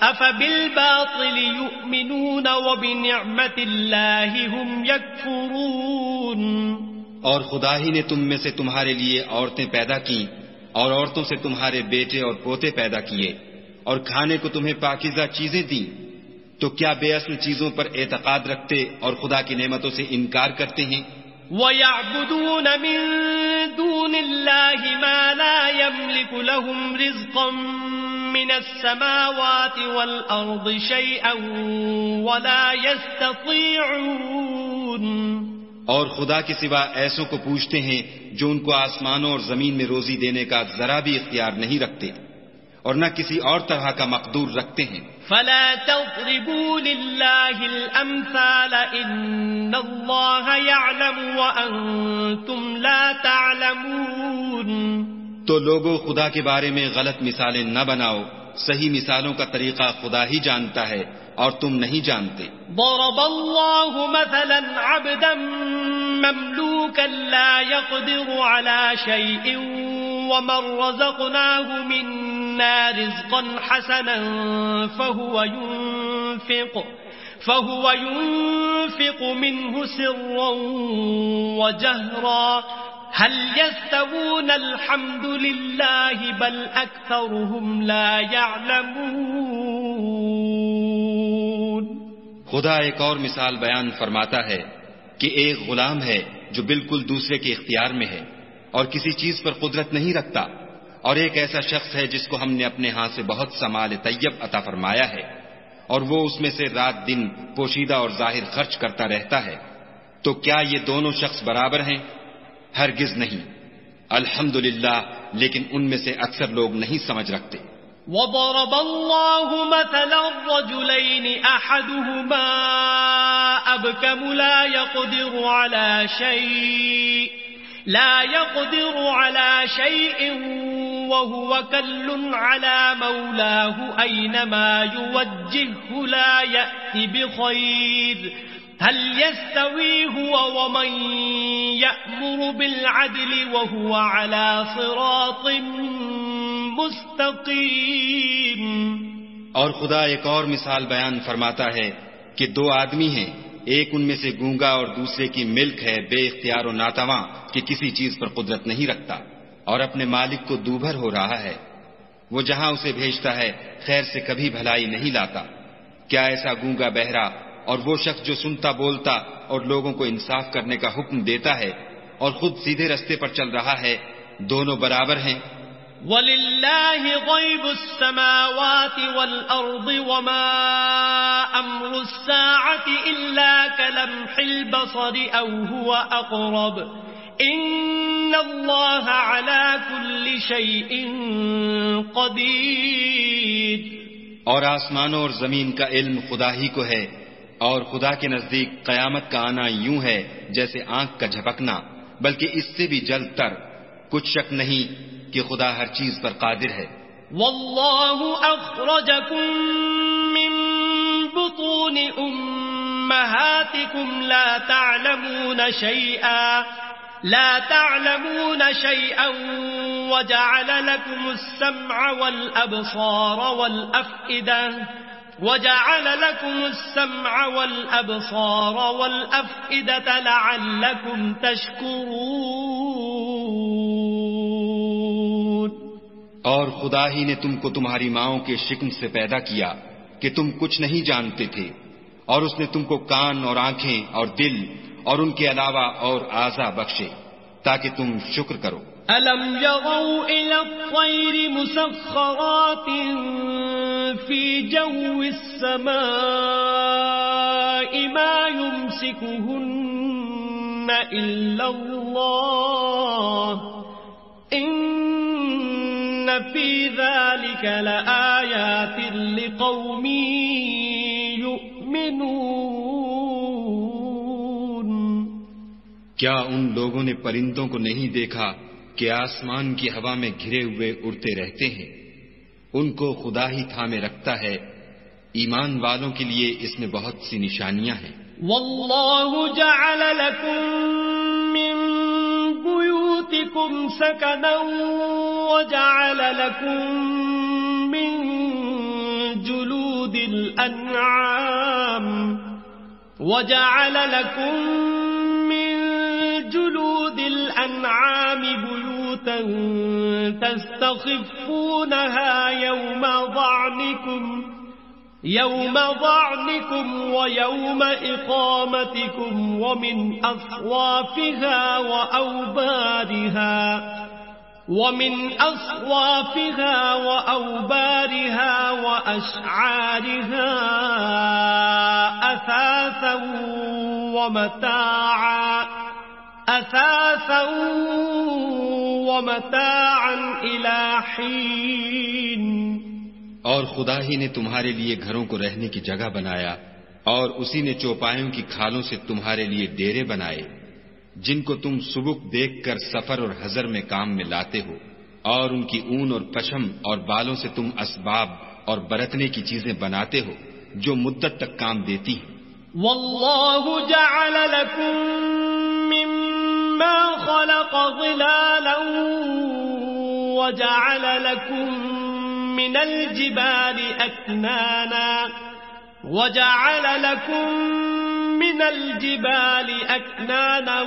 أفبالباطل يؤمنون وبنعمة الله هم يكفرون. اور خدا ہی نے تم میں سے تمہارے لیے عورتیں پیدا کی اور عورتوں سے تمہارے بیٹے اور پوتے پیدا کیے اور کھانے کو تمہیں پاکیزہ چیزیں دیں. تو کیا بے اصل چیزوں پر اعتقاد رکھتے اور خدا کی نعمتوں سے انکار کرتے ہیں؟ وَيَعْبُدُونَ مِن دُونِ اللَّهِ مَا لَا يَمْلِكُ لَهُمْ رِزْقًا مِّنَ السَّمَاوَاتِ وَالْأَرْضِ شَيْئًا وَلَا يَسْتَطِيعُونَ. اور خدا کے سوا ایسوں کو پوچھتے ہیں جو ان کو آسمانوں اور زمین میں روزی دینے کا ذرا بھی اختیار نہیں رکھتے اور نہ کسی اور طرح کا مقدور رکھتے ہیں. فلا تضربوا لله الأمثال إن الله يعلم وأنتم لا تعلمون. تو لوگوں خدا کے بارے میں غلط مثالیں نہ بناؤ، صحیح مثالوں کا طریقہ خدا ہی جانتا ہے اور تم نہیں جانتے. ضرب الله مثلا عبدا مملوكا لا يقدر على شيء ومن رزقناه منا رزقا حسنا فهو ينفق منه سرا وجهرا هل يستوون الحمد لله بل أكثرهم لا يعلمون. خدا ایک اور مثال بیان فرماتا ہے کہ ایک غلام ہے جو بالکل دوسرے کے اختیار میں ہے اور کسی چیز پر قدرت نہیں رکھتا، اور ایک ایسا شخص ہے جس کو ہم نے اپنے ہاں سے بہت سا مال طیب عطا فرمایا ہے اور وہ اس میں سے رات دن پوشیدہ اور ظاہر خرچ کرتا رہتا ہے. تو کیا یہ دونوں شخص برابر ہیں؟ ہرگز نہیں. الحمدللہ، لیکن ان میں سے اکثر لوگ نہیں سمجھ رکھتے. وضرب الله مثلا الرجلين أحدهما أبكم لا يقدر على شيء وهو كل على مولاه أينما يوجهه لا يأتي بخير هل يستوي هو ومن يأمر بالعدل وهو على صراط مستقیم. اور خدا ایک اور مثال بیان فرماتا ہے کہ دو آدمی ہیں، ایک ان میں سے گونگا اور دوسرے کی ملک ہے بے اختیار و ناتواں کہ کسی چیز پر قدرت نہیں رکھتا اور اپنے مالک کو دوبھر ہو رہا ہے. وہ جہاں اسے بھیجتا ہے خیر سے کبھی بھلائی نہیں لاتا. کیا ایسا گونگا بہرا اور وہ شخص جو سنتا بولتا اور لوگوں کو انصاف کرنے کا حکم دیتا ہے اور خود سیدھے رستے پر چل رہا ہے، دونوں برابر ہیں؟ وَلِلَّهِ غَيْبُ السَّمَاوَاتِ وَالْأَرْضِ وَمَا أَمْرُ السَّاعَةِ إِلَّا كَلَمْحِ الْبَصَرِ أَوْ هُوَ أَقْرَبُ إِنَّ اللَّهَ عَلَى كُلِّ شَيْءٍ قَدِيرٌ. اور آسمانوں اور زمین کا علم خدا ہی کو ہے، اور خدا کے نزدیک قیامت کا آنا یوں ہے جیسے آنکھ کا جھپکنا، بلکہ اس سے بھی جلد تر. کچھ شک نہیں کہ خدا ہر چیز پر قادر ہے. واللہ اخرجکم من بطون امہاتکم لا تعلمون شیئا وجعل لکم السمع والابصار والافئدہ وجعل لكم السمع والأبصار والأفئدة لعلكم تشكرون. اور خدا ہی نے تم کو تمہاری ماؤں کے شکم سے پیدا کیا کہ تم کچھ نہیں جانتے تھے، اور اس نے تم کو کان اور آنکھیں اور دل اور ان کے علاوہ اور اعضاء بخشے تاکہ تم شکر کرو. أَلَمْ يَرَوْا إِلَى الطَّيْرِ مُسَخَّرَاتٍ فِي جَوِّ السَّمَاءِ مَا يُمْسِكُهُنَّ إِلَّا اللَّهُ إِنَّ فِي ذَلِكَ لَآيَاتٍ لِقَوْمٍ يُؤْمِنُونَ. کیا ان لوگوں نے پرندوں کو نہیں دیکھا کہ آسمان کی ہوا میں گھرے ہوئے اڑتے رہتے ہیں؟ ان کو خدا ہی تھامے رکھتا ہے. ایمان والوں کے لیے اس میں بہت سی نشانیاں ہیں. واللہ جعل لکم من بیوتکم سکنا وجعل لکم من جلود الانعام بيوتا تستخفونها يوم ضعنكم ويوم إقامتكم ومن أصوافها وأوبارها وأشعارها أثاثا ومتاعا إلى حين. اور خدا ہی نے تمہارے لیے گھروں کو رہنے کی جگہ بنایا، اور اسی نے چوپایوں کی کھالوں سے تمہارے لیے ڈیرے بنائے جن کو تم سبک دیکھ کر سفر اور حضر میں کام میں لاتے ہو، اور ان کی اون اور پشم اور بالوں سے تم اسباب اور برتنے کی چیزیں بناتے ہو جو مدت تک کام دیتی ہیں. واللہ جعل لکم مما خلق ظلالا وجعل لكم من الجبال أكنانا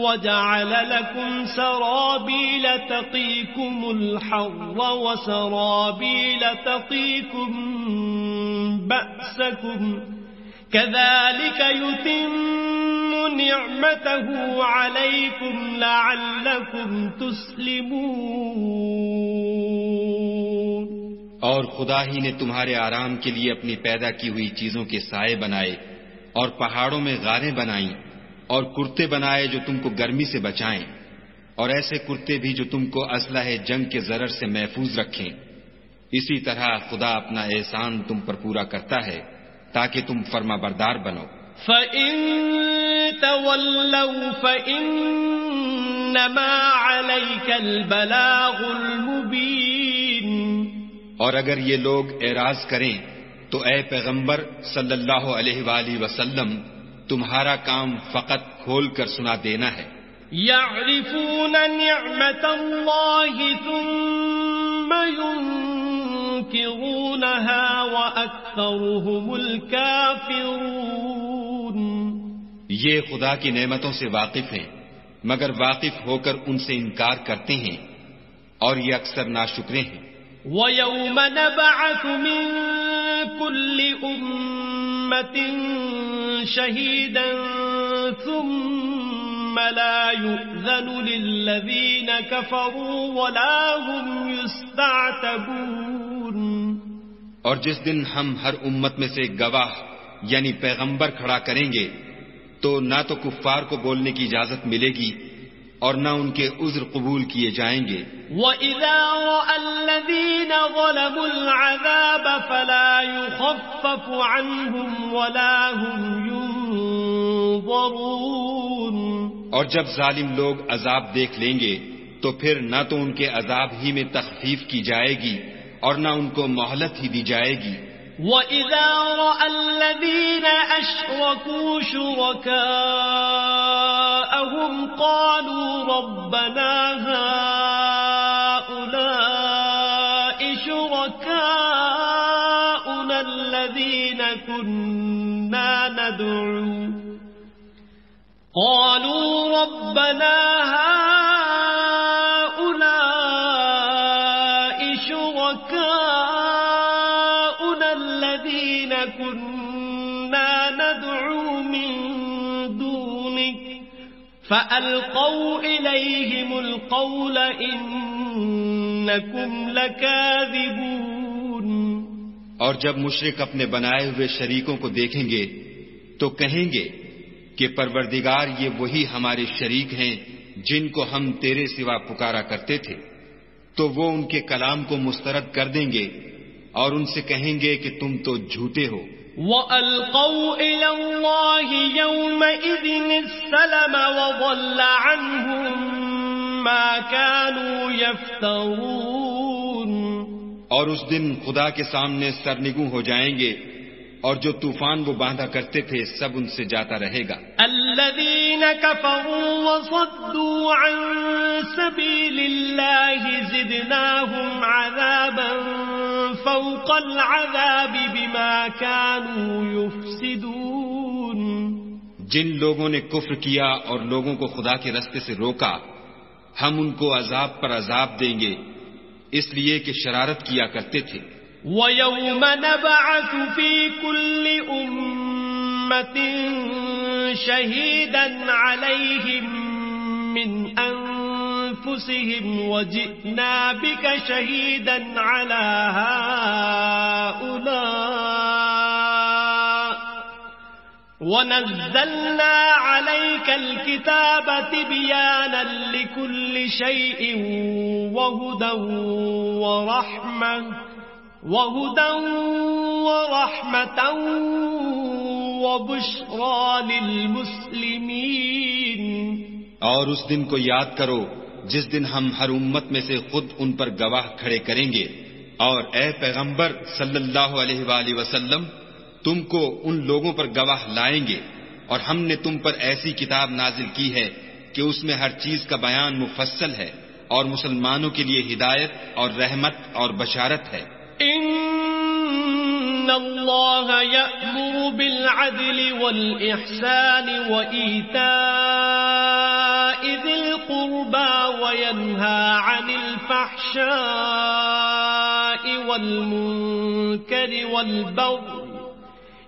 وجعل لكم سرابيل تقيكم الحر وسرابيل تقيكم بأسكم كذلك يتم نعمته عليكم لعلكم تسلمون. اور خدا ہی نے تمہارے آرام کے لیے اپنی پیدا کی ہوئی چیزوں کے سائے بنائے، اور پہاڑوں میں غاریں بنائیں، اور کرتے بنائے جو تم کو گرمی سے بچائیں، اور ایسے کرتے بھی جو تم کو اسلحہ جنگ کے ضرر سے محفوظ رکھیں. اسی طرح خدا اپنا احسان تم پر پورا کرتا ہے تاکہ تم فرما بردار بنو. فَإِن تَوَلَّوْا فَإِنَّمَا عَلَيْكَ الْبَلَاغُ الْمُبِينُ. اور اگر یہ لوگ اعراض کریں تو اے پیغمبر صلی اللہ علیہ وآلہ وسلم تمہارا کام فقط کھول کر سنا دینا ہے. يَعْرِفُونَ نِعْمَةَ اللَّهِ ثُمَّ يُنْكِرُونَهَا وَأَكْثَرُهُمُ الْكَافِرُونَ. یہ خدا کی نعمتوں سے واقف ہیں مگر واقف ہو کر ان سے انکار کرتے ہیں، اور یہ اکثر ناشکرے ہیں. وَيَوْمَ نَبْعَثُ مِن كُلِّ أُمَّةٍ شَهِيدًا ثُمَّ لَا يُؤْذَنُ لِلَّذِينَ كَفَرُوا وَلَا هُمْ يُسْتَعْتَبُونَ. اور جس دن ہم ہر امت میں سے گواہ یعنی پیغمبر کھڑا کریں گے تو نہ تو کفار کو بولنے کی اجازت ملے گی اور نہ ان کے عذر قبول کیے جائیں گے. وَإِذَا رَأَى الَّذِينَ ظَلَمُوا الْعَذَابَ فَلَا يُخَفَّفُ عَنْهُمْ وَلَا هُمْ يُنظَرُونَ. اور جب ظالم لوگ عذاب دیکھ لیں گے تو پھر نہ تو ان کے عذاب ہی میں تخفیف کی جائے گی اور نہ ان کو مہلت ہی دی جائے گی. وَإِذَا رَأَى الَّذِينَ أَشْرَكُوا شُرَكَاءَهُمْ قَالُوا رَبَّنَا هَؤُلَاءِ شُرَكَاؤُنَا كنا ندعو قالوا ربنا هؤلاء شركاؤنا الذين كنا ندعو من دونك فألقوا إليهم القول إنكم لكاذبون. اور جب مشرک اپنے بنائے ہوئے شریکوں کو دیکھیں گے تو کہیں گے کہ پروردگار یہ وہی ہمارے شریک ہیں جن کو ہم تیرے سوا پکارا کرتے تھے. تو وہ ان کے کلام کو مسترد کر دیں گے اور ان سے کہیں گے کہ تم تو جھوٹے ہو. وَأَلْقَوْا إِلَى اللَّهِ يَوْمَئِذٍ السَّلَمَ وَضَلَّ عَنْهُمْ مَا كَانُوا يَفْتَرُونَ. اور اس دن خدا کے سامنے سرنگوں ہو جائیں گے اور جو طوفان وہ باندھا کرتے تھے سب ان سے جاتا رہے گا. الذين كفروا وصدوا عن سبيل الله زدناهم عذابا فوق العذاب بما كانوا يفسدون. جن لوگوں نے کفر کیا اور لوگوں کو خدا کے رستے سے روکا ہم ان کو عذاب پر عذاب دیں گے اس لیے کہ شرارت کیا کرتے تھے. وَيَوْمَ نَبْعَثُ فِي كُلِّ أُمَّةٍ شَهِيدًا عَلَيْهِمْ مِنْ أَنفُسِهِمْ وَجِئْنَا بِكَ شَهِيدًا عَلَى هَؤُلَاءِ وَنَزَّلْنَا عَلَيْكَ الْكِتَابَ تِبْيَانًا لِكُلِّ شَيْءٍ وَهُدًى وَرَحْمَةً وَبُشْرَى لِلْمُسْلِمِينَ. اور اس دن کو یاد کرو جس دن ہم ہر امت میں سے خود ان پر گواہ کھڑے کریں گے اور اے پیغمبر صلی اللہ علیہ وآلہ وسلم تم کو ان لوگوں پر گواہ لائیں گے اور ہم نے تم پر ایسی کتاب نازل کی ہے کہ اس میں ہر چیز کا بیان مفصل ہے اور مسلمانوں کے لیے ہدایت اور رحمت اور بشارت ہے. ان اللہ یأمر بالعدل والإحسان وإیتاء ذی القربى وینہا عن الفحشاء والمنکر والبغی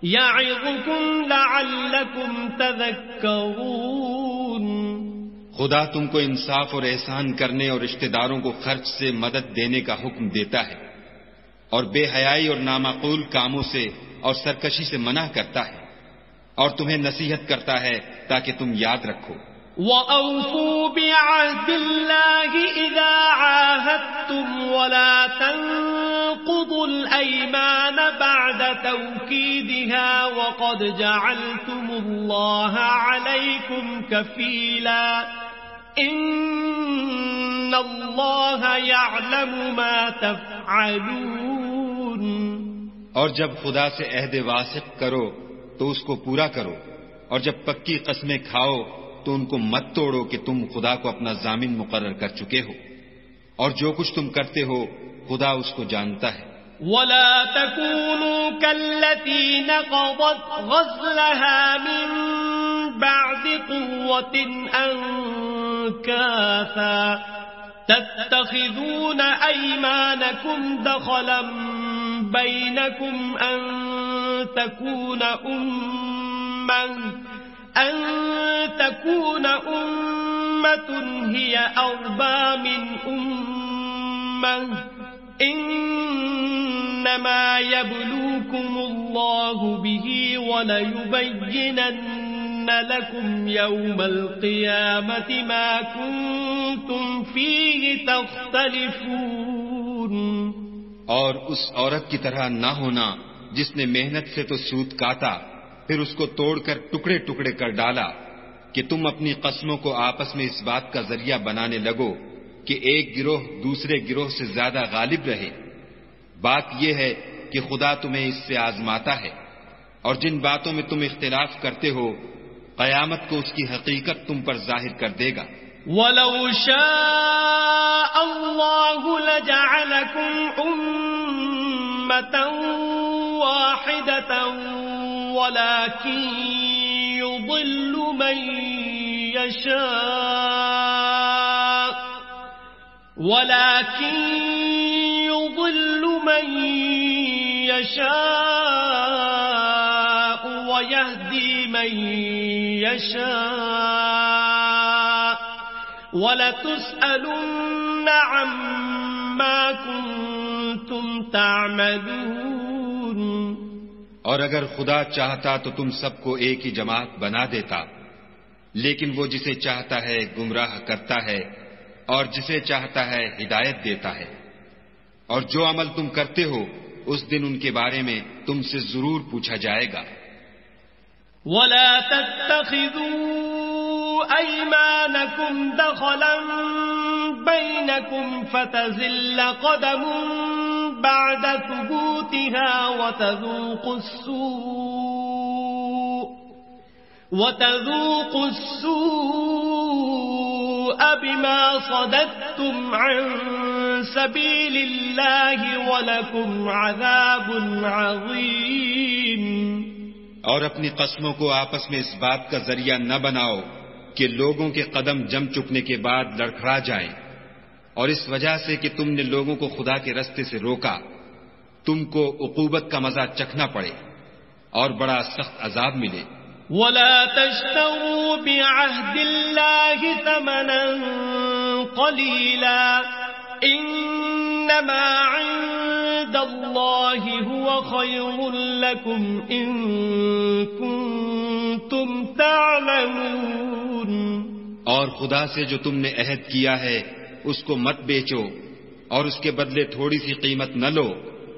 یعظکم لعلکم تذکرون. خدا تم کو انصاف اور احسان کرنے اور رشتہ داروں کو خرچ سے مدد دینے کا حکم دیتا ہے اور بے حیائی اور نامعقول کاموں سے اور سرکشی سے منع کرتا ہے اور تمہیں نصیحت کرتا ہے تاکہ تم یاد رکھو. وَأَوْفُوا بِعَهْدِ اللَّهِ إِذَا عَاهَدتُّمْ وَلَا تَنقُضُوا الْأَيْمَانَ بَعْدَ تَوْكِيدِهَا وَقَدْ جَعَلْتُمُ اللَّهَ عَلَيْكُمْ كَفِيلًا إِنَّ اللَّهَ يَعْلَمُ مَا تَفْعَلُونَ. اور جب خدا سے عہد واثق کرو تو اس کو پورا کرو اور جب پکی قسمیں کھاؤ تو ان کو مت توڑو کہ تم خدا کو اپنا ضامن مقرر کر چکے ہو اور جو کچھ تم کرتے ہو خدا اس کو جانتا ہے. وَلَا تَكُونُوا كَالَّتِي نَقَضَتْ غَزْلَهَا مِن بَعْدِ قُوَّةٍ أَنكَاثًا تَتَّخِذُونَ أَيْمَانَكُمْ دَخَلًا بَيْنَكُمْ أَن تَكُونَ أُمَّةٌ هِيَ أَرْبَى مِنْ أُمَّةٍ إِنَّمَا يَبْلُوكُمُ اللَّهُ بِهِ وَلَيُبَيِّنَنَّ لَكُمْ يَوْمَ الْقِيَامَةِ مَا كُنتُمْ فِيهِ تَخْتَلِفُونَ. اور اس عورت کی طرح نہ ہونا جس نے محنت سے تو سود کاتا پھر اس کو توڑ کر ٹکڑے ٹکڑے کر ڈالا کہ تم اپنی قسموں کو آپس میں اس بات کا ذریعہ بنانے لگو کہ ایک گروہ دوسرے گروہ سے زیادہ غالب رہے. بات یہ ہے کہ خدا تمہیں اس سے آزماتا ہے اور جن باتوں میں تم اختلاف کرتے ہو قیامت کو اس کی حقیقت تم پر ظاہر کر دے گا. وَلَوْ شَاءَ اللَّهُ لَجَعَلَكُمْ أُمَّةً واحدة ولكن يضل من يشاء ويهدي من يشاء وَلَتُسْأَلُنَّ عَمَّا كُنتُمْ تَعْمَلُونَ۔ اور اگر خدا چاہتا تو تم سب کو ایک ہی جماعت بنا دیتا، لیکن وہ جسے چاہتا ہے گمراہ کرتا ہے اور جسے چاہتا ہے ہدایت دیتا ہے، اور جو عمل تم کرتے ہو اس دن ان کے بارے میں تم سے ضرور پوچھا جائے گا۔ وَلَا تَتَّخِذُوا أَيْمَانَكُمْ دَخَلًا بَيْنَكُمْ فَتَزِلَّ قَدَمٌ بَعْدَ ثُبُوتِهَا وَتَذُوقُوا السُّوءَ بِمَا صَدَدتُّمْ عَن سَبِيلِ اللَّهِ وَلَكُمْ عَذَابٌ عَظِيمٌ۔ اور اپنی قسموں کو آپس میں اس بات کا ذریعہ نہ بناؤ کہ لوگوں کے قدم جم چکنے کے بعد لڑکھڑا جائیں، اور اس وجہ سے کہ تم نے لوگوں کو خدا کے رستے سے روکا تم کو عقوبت کا مزہ چکھنا پڑے اور بڑا سخت عذاب ملے۔ وَلَا تَشْتَرُوا بِعَهْدِ اللَّهِ ثَمَنًا قَلِيلًا إِنَّمَا عِندَ اللَّهِ هُوَ خَيْرٌ لَكُمْ إِن كُنتُمْ تَعْلَمُونَ۔ اور خدا سے جو تم نے عہد کیا ہے اس کو مت بیچو اور اس کے بدلے تھوڑی سی قیمت نہ لو،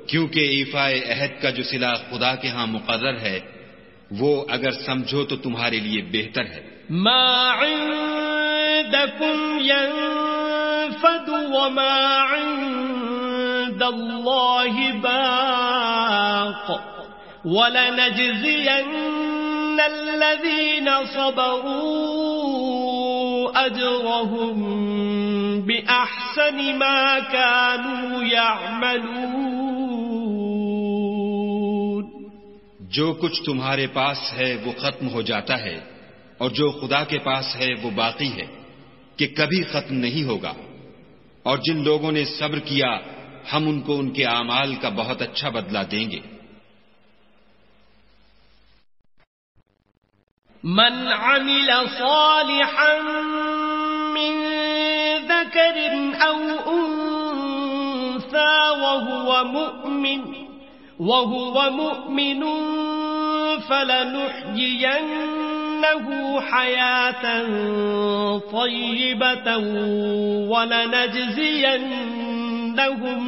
کیونکہ ایفائے عہد کا جو صلہ خدا کے ہاں مقرر ہے وہ اگر سمجھو تو تمہارے لیے بہتر ہے۔ ما عندكم ينفد وما عند الله باق ولنجزين الذين صبروا أجرهم بأحسن ما كانوا يعملون۔ جو کچھ تمہارے پاس ہے وہ ختم ہو جاتا ہے، اور جو خدا کے پاس ہے وہ باقی ہے کہ کبھی ختم نہیں ہوگا، اور جن لوگوں نے صبر کیا ہم ان کو ان کے اعمال کا بہت اچھا بدلہ دیں گے۔ من عمل صالحا من ذكر أو أنثى وهو مؤمن فلنحيينه حياة طيبة ولنجزينهم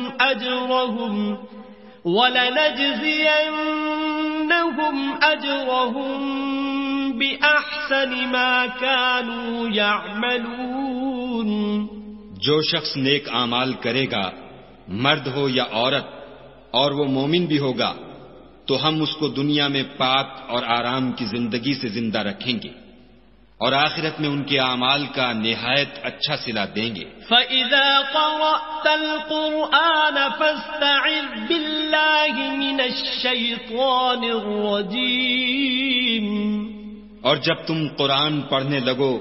أجرهم بأحسن ما كانوا يعملون۔ جو شخص نیک اعمال کرے گا، مرد ہو یا عورت، اور وہ مومن بھی ہوگا تو ہم اس کو دنیا میں پاک اور آرام کی زندگی سے زندہ رکھیں گے، اور آخرت میں ان کے اعمال کا نہایت اچھا صلہ دیں گے۔ فَإِذَا قَرَأْتَ الْقُرْآنَ فَاسْتَعِذْ بِاللَّهِ مِنَ الشَّيْطَانِ الرَّجِيمِ۔ اور جب تم قرآن پڑھنے لگو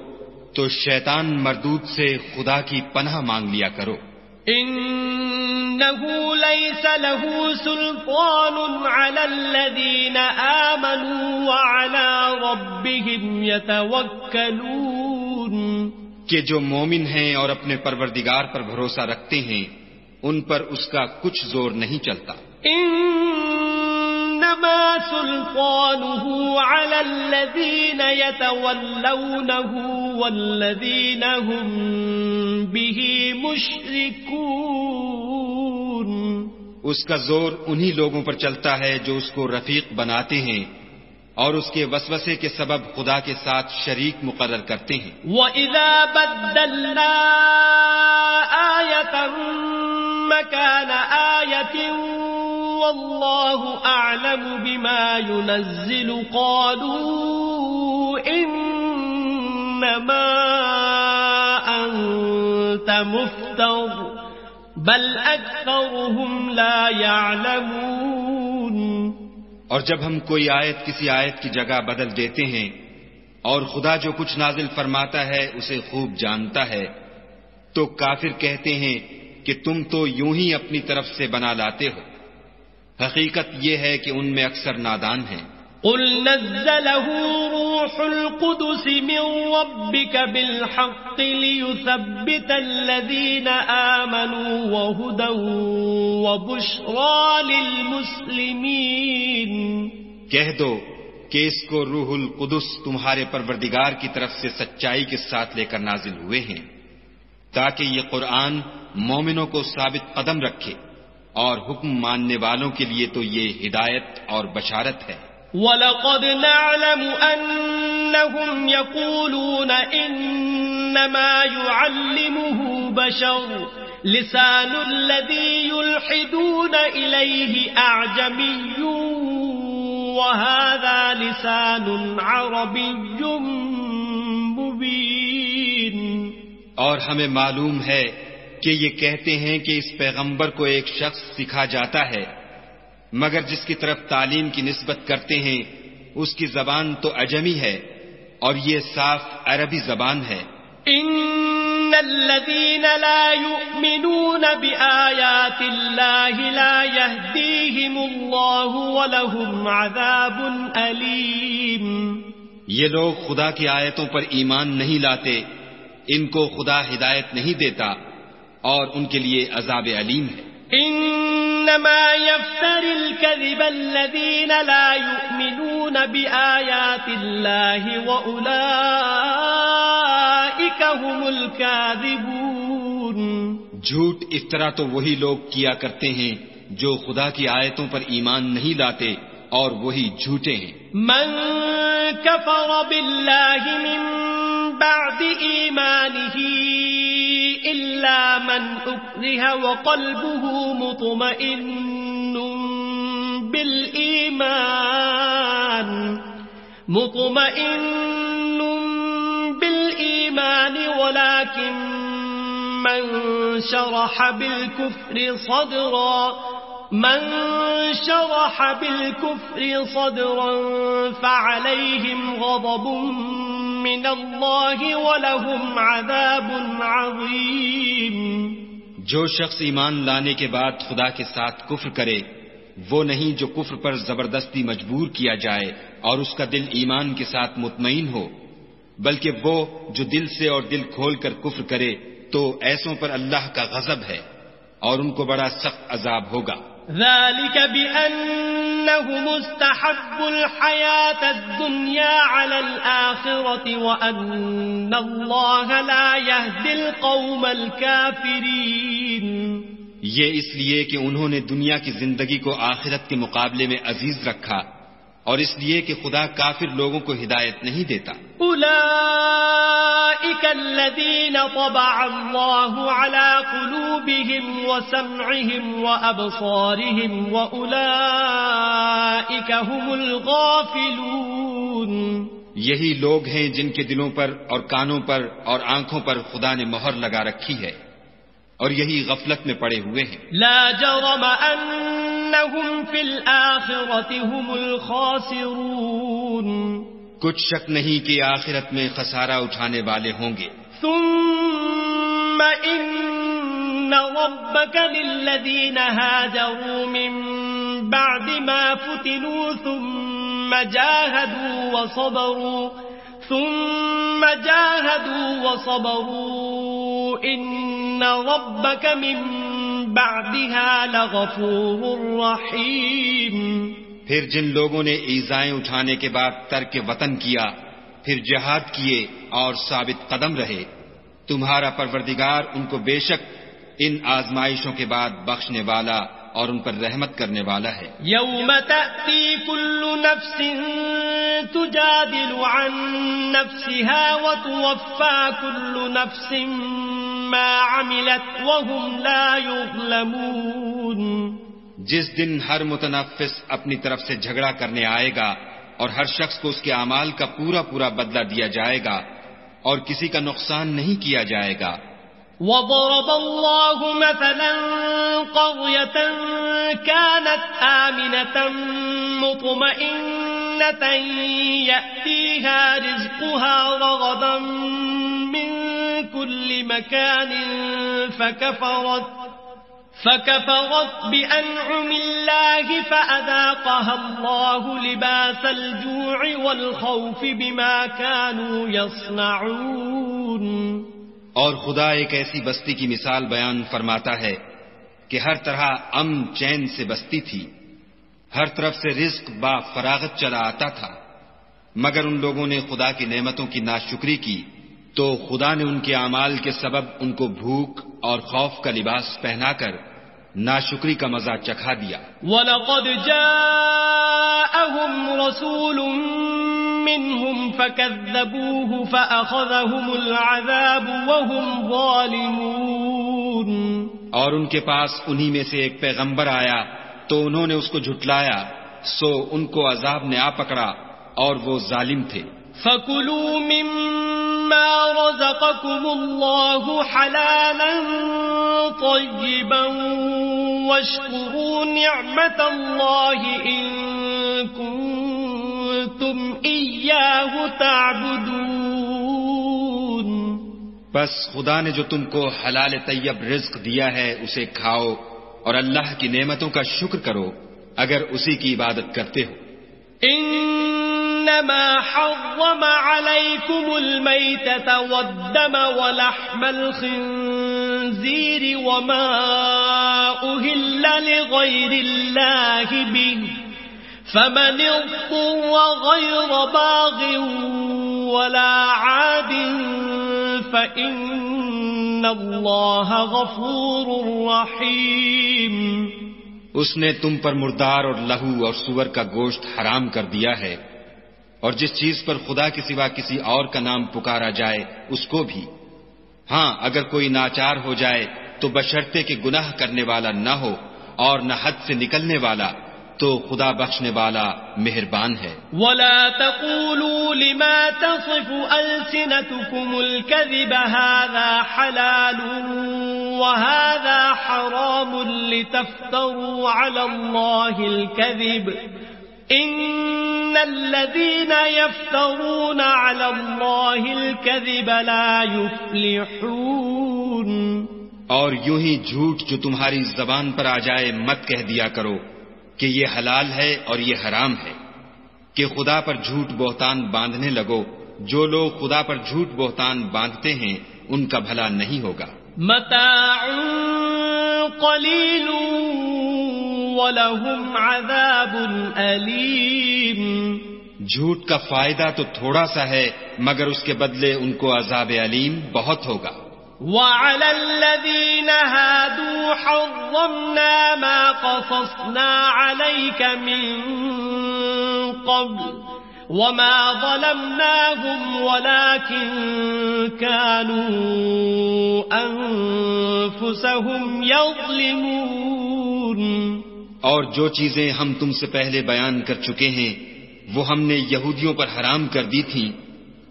تو شیطان مردود سے خدا کی پناہ مانگ لیا کرو۔ إِنَّهُ لَيْسَ لَهُ سُلْطَانٌ عَلَى الَّذِينَ آمَنُوا وَعَلَى رَبِّهِمْ يَتَوَكَّلُونَ۔ کہ جو مومن ہیں اور اپنے پروردگار پر بھروسہ رکھتے ہیں ان پر اس کا کچھ زور نہیں چلتا۔ إِنَّمَا سُلْطَانُهُ عَلَى الَّذِينَ يَتَوَلَّوْنَهُ وَالَّذِينَ هُمْ بِهِ مُشْرِكُونَ۔ اس کا زور انہی لوگوں پر چلتا ہے جو اس کو رفیق بناتے ہیں اور اس کے وسوسے کے سبب خدا کے ساتھ شریک مقرر کرتے ہیں۔ وَإِذَا بَدَّلْنَا آيَةً مَكَانَ آيَةٍ وَاللَّهُ أَعْلَمُ بِمَا يُنَزِّلُ قَالُوا إِنَّمَا أَنْتَ مُفْتَرٍ بَلْ أَكْثَرُهُمْ لَا يَعْلَمُونَ۔ اور جب ہم کوئی آیت کسی آیت کی جگہ بدل دیتے ہیں اور خدا جو کچھ نازل فرماتا ہے اسے خوب جانتا ہے تو کافر کہتے ہیں کہ تم تو یوں ہی اپنی طرف سے بنا لاتے ہو. حقیقت یہ ہے کہ ان میں اکثر نادان ہیں. قل نزله روح القدس من ربك بالحق ليثبت الذين آمنوا وهدى وبشرى للمسلمين. کہہ دو کہ اس کو روح القدس تمہارے پروردگار کی طرف سے سچائی کے ساتھ لے کر نازل ہوئے ہیں تاکہ یہ قرآن مومنوں کو ثابت قدم رکھے اور حکم ماننے والوں کے لیے تو یہ ہدایت اور بشارت ہے. وَلَقَدْ نَعْلَمُ أَنَّهُمْ يَقُولُونَ إِنَّمَا يُعَلِّمُهُ بَشَرٌ لِسَانُ الَّذِي يُلْحِدُونَ إِلَيْهِ أَعْجَمِيٌّ وَهَذَا لِسَانٌ عَرَبِيٌّ مُبِينٌ. اور ہمیں معلوم ہے کہ یہ کہتے ہیں کہ اس پیغمبر کو ایک شخص سکھا جاتا ہے مگر جس کی طرف تعلیم کی نسبت کرتے ہیں اس کی زبان تو عجمی ہے اور یہ صاف عربی زبان ہے. ان الذين لا يؤمنون بآيات الله لا يهديهم الله ولهم عذاب أليم. یہ لوگ خدا کی آیتوں پر ایمان نہیں لاتے، ان کو خدا ہدایت نہیں دیتا اور ان کے لیے عذاب علیم ہے. انما يفتر الكذب الذين لا يؤمنون بآيات الله واولئك هم الكاذبون. جھوٹ افطرا تو وہی لوگ کیا کرتے ہیں جو خدا کی آیتوں پر ایمان نہیں لاتے اور وہی جھوٹے ہیں. من كفر بالله من بعد ایمانه إلا من أكره وقلبه مطمئن بالإيمان ولكن من شرح بالكفر صدرا فعليهم غضب من اللہ ولہم عذاب عظیم. جو شخص ایمان لانے کے بعد خدا کے ساتھ کفر کرے وہ نہیں جو کفر پر زبردستی مجبور کیا جائے اور اس کا دل ایمان کے ساتھ مطمئن ہو، بلکہ وہ جو دل سے اور دل کھول کر کفر کرے تو ایسوں پر اللہ کا غضب ہے اور ان کو بڑا سخت عذاب ہوگا. ذلك بأنهم استحبوا الحياة الدنيا على الآخرة وأن الله لا يهدي القوم الكافرين. یہ اس لیے کہ انہوں نے دنیا کی زندگی کو آخرت کے مقابلے میں عزیز رکھا اور اس لیے کہ خدا کافر لوگوں کو ہدایت نہیں دیتا. اولئک الذین طبع اللہ علی قلوبهم وسمعهم وابصارهم واولئک هم الغافلون. یہی لوگ ہیں جن کے دلوں پر اور کانوں پر اور آنکھوں پر خدا نے مہر لگا رکھی ہے اور یہی غفلت میں پڑے ہوئے ہیں. لا جرم انہم فی الآخرة هم الخاسرون. کچھ شک نہیں کہ آخرت میں خسارہ اٹھانے والے ہوں گے. ثم ان ربک للذین هاجروا من بعد ما فتنوا ثم جاهدوا وصبروا ان ربک من بعدها لغفور رحیم. پھر جن لوگوں نے ایذائیں اٹھانے کے بعد ترک وطن کیا پھر جہاد کیے اور ثابت قدم رہے تمہارا پروردگار ان کو بے شک ان آزمائشوں کے بعد بخشنے والا اور ان پر رحمت کرنے والا ہے. یوم تأتی کل نفس تجادل عن نفسها وتوفى كل نفس ما عملت وهم لا يظلمون. جس دن ہر متنفس اپنی طرف سے جھگڑا کرنے آئے گا اور ہر شخص کو اس کے اعمال کا پورا پورا بدلہ دیا جائے گا اور کسی کا نقصان نہیں کیا جائے گا. وضرب الله مثلا قرية كانت آمنة مطمئنة يأتيها رزقها رغدا من كل مكان فكفرت بأنعم الله فأذاقها الله لباس الجوع والخوف بما كانوا يصنعون. اور خدا ایک ایسی بستی کی مثال بیان فرماتا ہے کہ ہر طرح امن چین سے بستی تھی، ہر طرف سے رزق با فراغت چلا آتا تھا، مگر ان لوگوں نے خدا کی نعمتوں کی ناشکری کی تو خدا نے ان کے اعمال کے سبب ان کو بھوک اور خوف کا لباس پہنا کر ناشکری کا مزہ چکھا دیا. وَلَقَدْ جَاءَهُمْ رَسُولٌ مِّنْهُمْ فَكَذَّبُوهُ فَأَخَذَهُمُ الْعَذَابُ وَهُمْ ظَالِمُونَ. اور ان کے پاس انہی میں سے ایک پیغمبر آیا تو انہوں نے اس کو جھٹلایا، سو ان کو عذاب نے آ پکڑا اور وہ ظالم تھے. فَكُلُوا مِمَّا رَزَقَكُمُ اللَّهُ حَلَالًا طَيِّبًا وَاشْكُرُوا نِعْمَةَ اللَّهِ إِن كُنتُمْ إِيَّاهُ تَعْبُدُونَ. بس خدا نے جو تم کو حلال طیب رزق دیا ہے اسے کھاؤ اور اللہ کی نعمتوں کا شکر کرو اگر اسی کی عبادت کرتے ہو. انما حرم عليكم الميتة والدم ولحم الخنزير وما أهل لغير الله به فمن اضطر غير باغ ولا عاد فإن الله غفور رحيم. اس نے تم پر مردار اور لہو اور سور کا گوشت حرام کر دیا ہے، اور جس چیز پر خدا کے سوا کسی اور کا نام پکارا جائے اس کو بھی. ہاں اگر کوئی ناچار ہو جائے تو بشرطے کہ گناہ کرنے والا نہ ہو اور نہ حد سے نکلنے والا، تو خدا بخشنے والا مہربان ہے. وَلَا تَقُولُوا لِمَا تَصِفُ أَلْسِنَتُكُمُ الْكَذِبَ هَذَا حَلَالٌ وَهَذَا حَرَامٌ لِتَفْتَرُوا عَلَى اللَّهِ الْكَذِبَ إِنَّ الَّذِينَ يَفْتَرُونَ عَلَى اللَّهِ الْكَذِبَ لَا يُفْلِحُونَ. اور یوں ہی جھوٹ جو تمہاری زبان پر آ جائے مت کہہ دیا کرو کہ یہ حلال ہے اور یہ حرام ہے، کہ خدا پر جھوٹ بہتان باندھنے لگو. جو لوگ خدا پر جھوٹ بہتان باندھتے ہیں ان کا بھلا نہیں ہوگا. متاع قلیل ولہم عذاب علیم. جھوٹ کا فائدہ تو تھوڑا سا ہے مگر اس کے بدلے ان کو عذاب علیم بہت ہوگا. وَعَلَى الَّذِينَ هَادُوا حَرَّمْنَا مَا قَصَصْنَا عَلَيْكَ مِن قَبْلُ وَمَا ظَلَمْنَاهُمْ وَلَكِن كَانُوا أَنفُسَهُمْ يَظْلِمُونَ. اور جو چیزیں ہم تم سے پہلے بیان کر چکے ہیں وہ ہم نے یہودیوں پر حرام کر دی تھیں،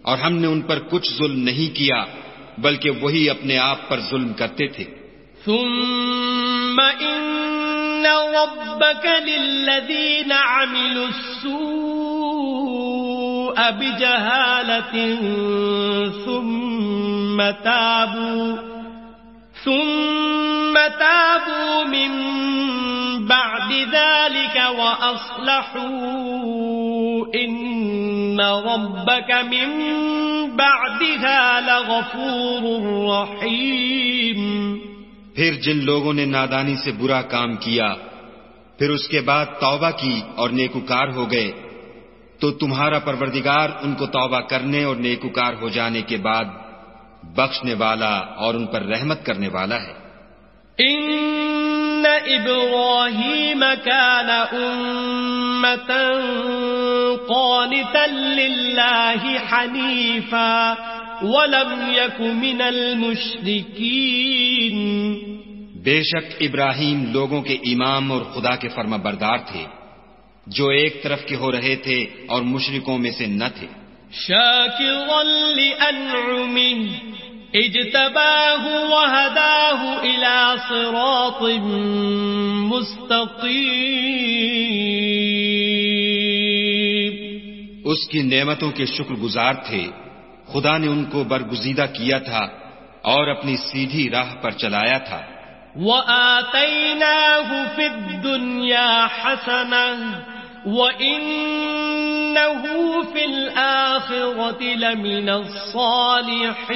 اور ہم نے ان پر کچھ ظلم نہیں کیا بلکہ وہی اپنے آپ پر ظلم کرتے تھے. ثم ان ربك للذين عملوا السوء بجهالة ثم تابوا من بعد ذلك وأصلحوا إن ربك من بعدها لغفور رحيم. پھر جن لوگوں نے نادانی سے برا کام کیا پھر اس کے بعد توبہ کی اور نیکوکار ہو گئے تو تمہارا پروردگار ان کو توبہ کرنے اور نیکوکار ہو جانے کے بعد بخشنے والا اور ان پر رحمت کرنے والا ہے. ان ابراہیم کان امة قانتا للہ حنیفا ولم یک من المشرکین. بے شک ابراہیم لوگوں کے امام اور خدا کے فرما بردار تھے جو ایک طرف کے ہو رہے تھے اور مشرکوں میں سے نہ تھے. شاکرا لانعمه اجتباه وهداه إلى صراط مستقيم. اس کی نعمتوں کے شکر گزار تھے. خدا نے ان کو برگزیدہ کیا تھا اور اپنی سیدھی راہ پر چلایا تھا. وَآتَيْنَاهُ فِي الدُّنْيَا حَسَنَةً وَإِنَّهُ فِي الْآخِرَةِ لَمِنَ الصَّالِحِينَ.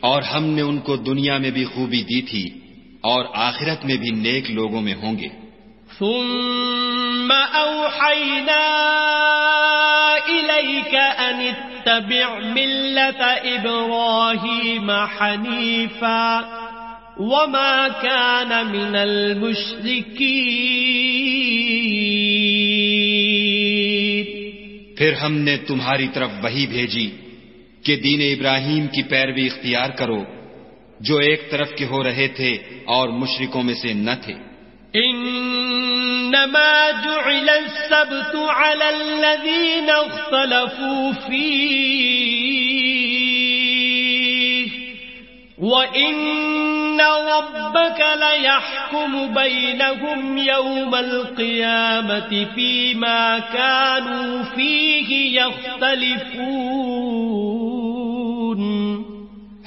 اور ہم نے ان کو دنیا میں بھی خوبی دی تھی اور آخرت میں بھی نیک لوگوں میں ہوں گے. ثم أوحينا إليك أن اتبع ملة إبراهيم حنيفا وما كان من المشركين. پھر ہم نے تمہاری طرف وحی بھیجی کہ دین ابراہیم کی پیروی اختیار کرو جو ایک طرف کے ہو رہے تھے اور مشرکوں میں سے نہ تھے. انما جعل السبت على الذين اختلفوا فيه وان ربك ليحكم بينهم يوم القيامة فيما كانوا فيه يختلفون.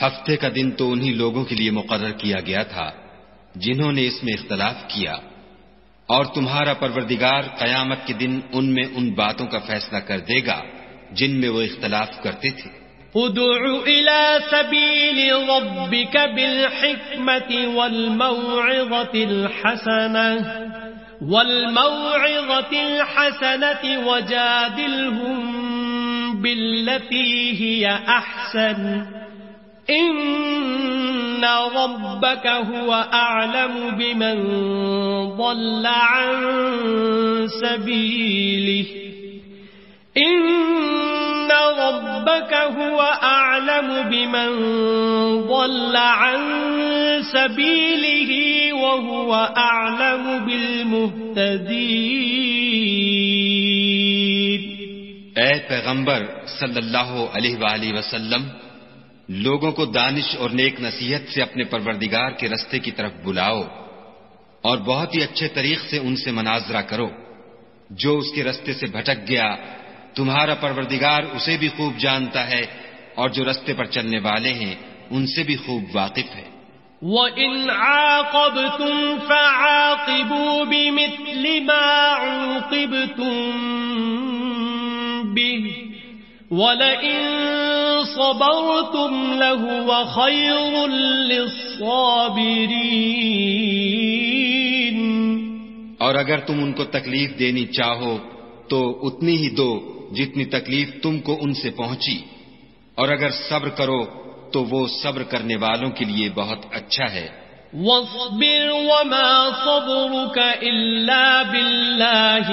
ہفتے کا دن تو انہی لوگوں کے لیے مقرر کیا گیا تھا جنہوں نے اس میں اختلاف کیا، اور تمہارا پروردگار قیامت کے دن ان میں ان باتوں کا فیصلہ کر دے گا جن میں وہ اختلاف کرتے تھے. ادع الى سبيل ربك بالحكمة والموعظة الحسنة وجادلهم بالتي هي احسن ان ربك هو اعلم بمن ضل عن سبيله ان ربك هو اعلم بمن ضل عن سبيله وهو اعلم بالمهتدين. اے پیغمبر صلی اللہ علیہ وآلہ وسلم، لوگوں کو دانش اور نیک نصیحت سے اپنے پروردگار کے رستے کی طرف بلاؤ اور بہت ہی اچھے طریق سے ان سے مناظرہ کرو. جو اس کے رستے سے بھٹک گیا تمہارا پروردگار اسے بھی خوب جانتا ہے اور جو رستے پر چلنے والے ہیں ان سے بھی خوب واقف ہے. وَإِنْ عَاقَبْتُمْ فَعَاقِبُوا بِمِثْلِ مَا عُوقِبْتُمْ بِهِ وَلَئِن صَبَرْتُمْ لَهُوَ خَيْرٌ لِلصَّابِرِينَ. اور اگر تم ان کو تکلیف دینی چاہو تو اتنی ہی دو جتنی تکلیف تم کو ان سے پہنچی، اور اگر صبر کرو تو وہ صبر کرنے والوں کے لیے بہت اچھا ہے. وَاصْبِرْ وَمَا صَبْرُكَ إِلَّا بِاللَّهِ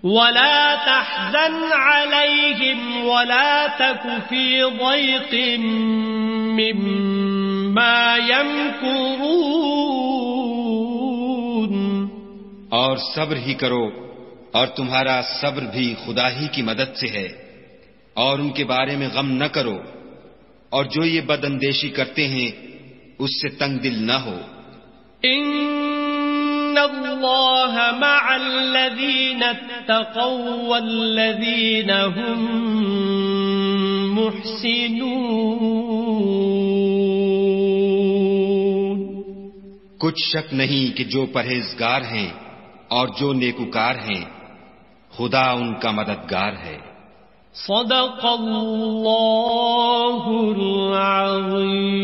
وَلَا تحزن عليهم ولا تك في ضيق مما يمكرون. اور صبر ہی کرو، اور تمہارا صبر بھی خدا ہی کی مدد سے ہے، اور ان کے بارے میں غم نہ کرو، اور جو یہ بد اندیشی کرتے ہیں اس سے تنگ دل نہ ہو. ان اللہ مع الذین اتقوا والذین هم محسنون. کچھ شک نہیں کہ جو پرہیزگار ہیں اور جو نیکوکار ہیں خدا ان کا مددگار ہے. صدق اللہ العظیم.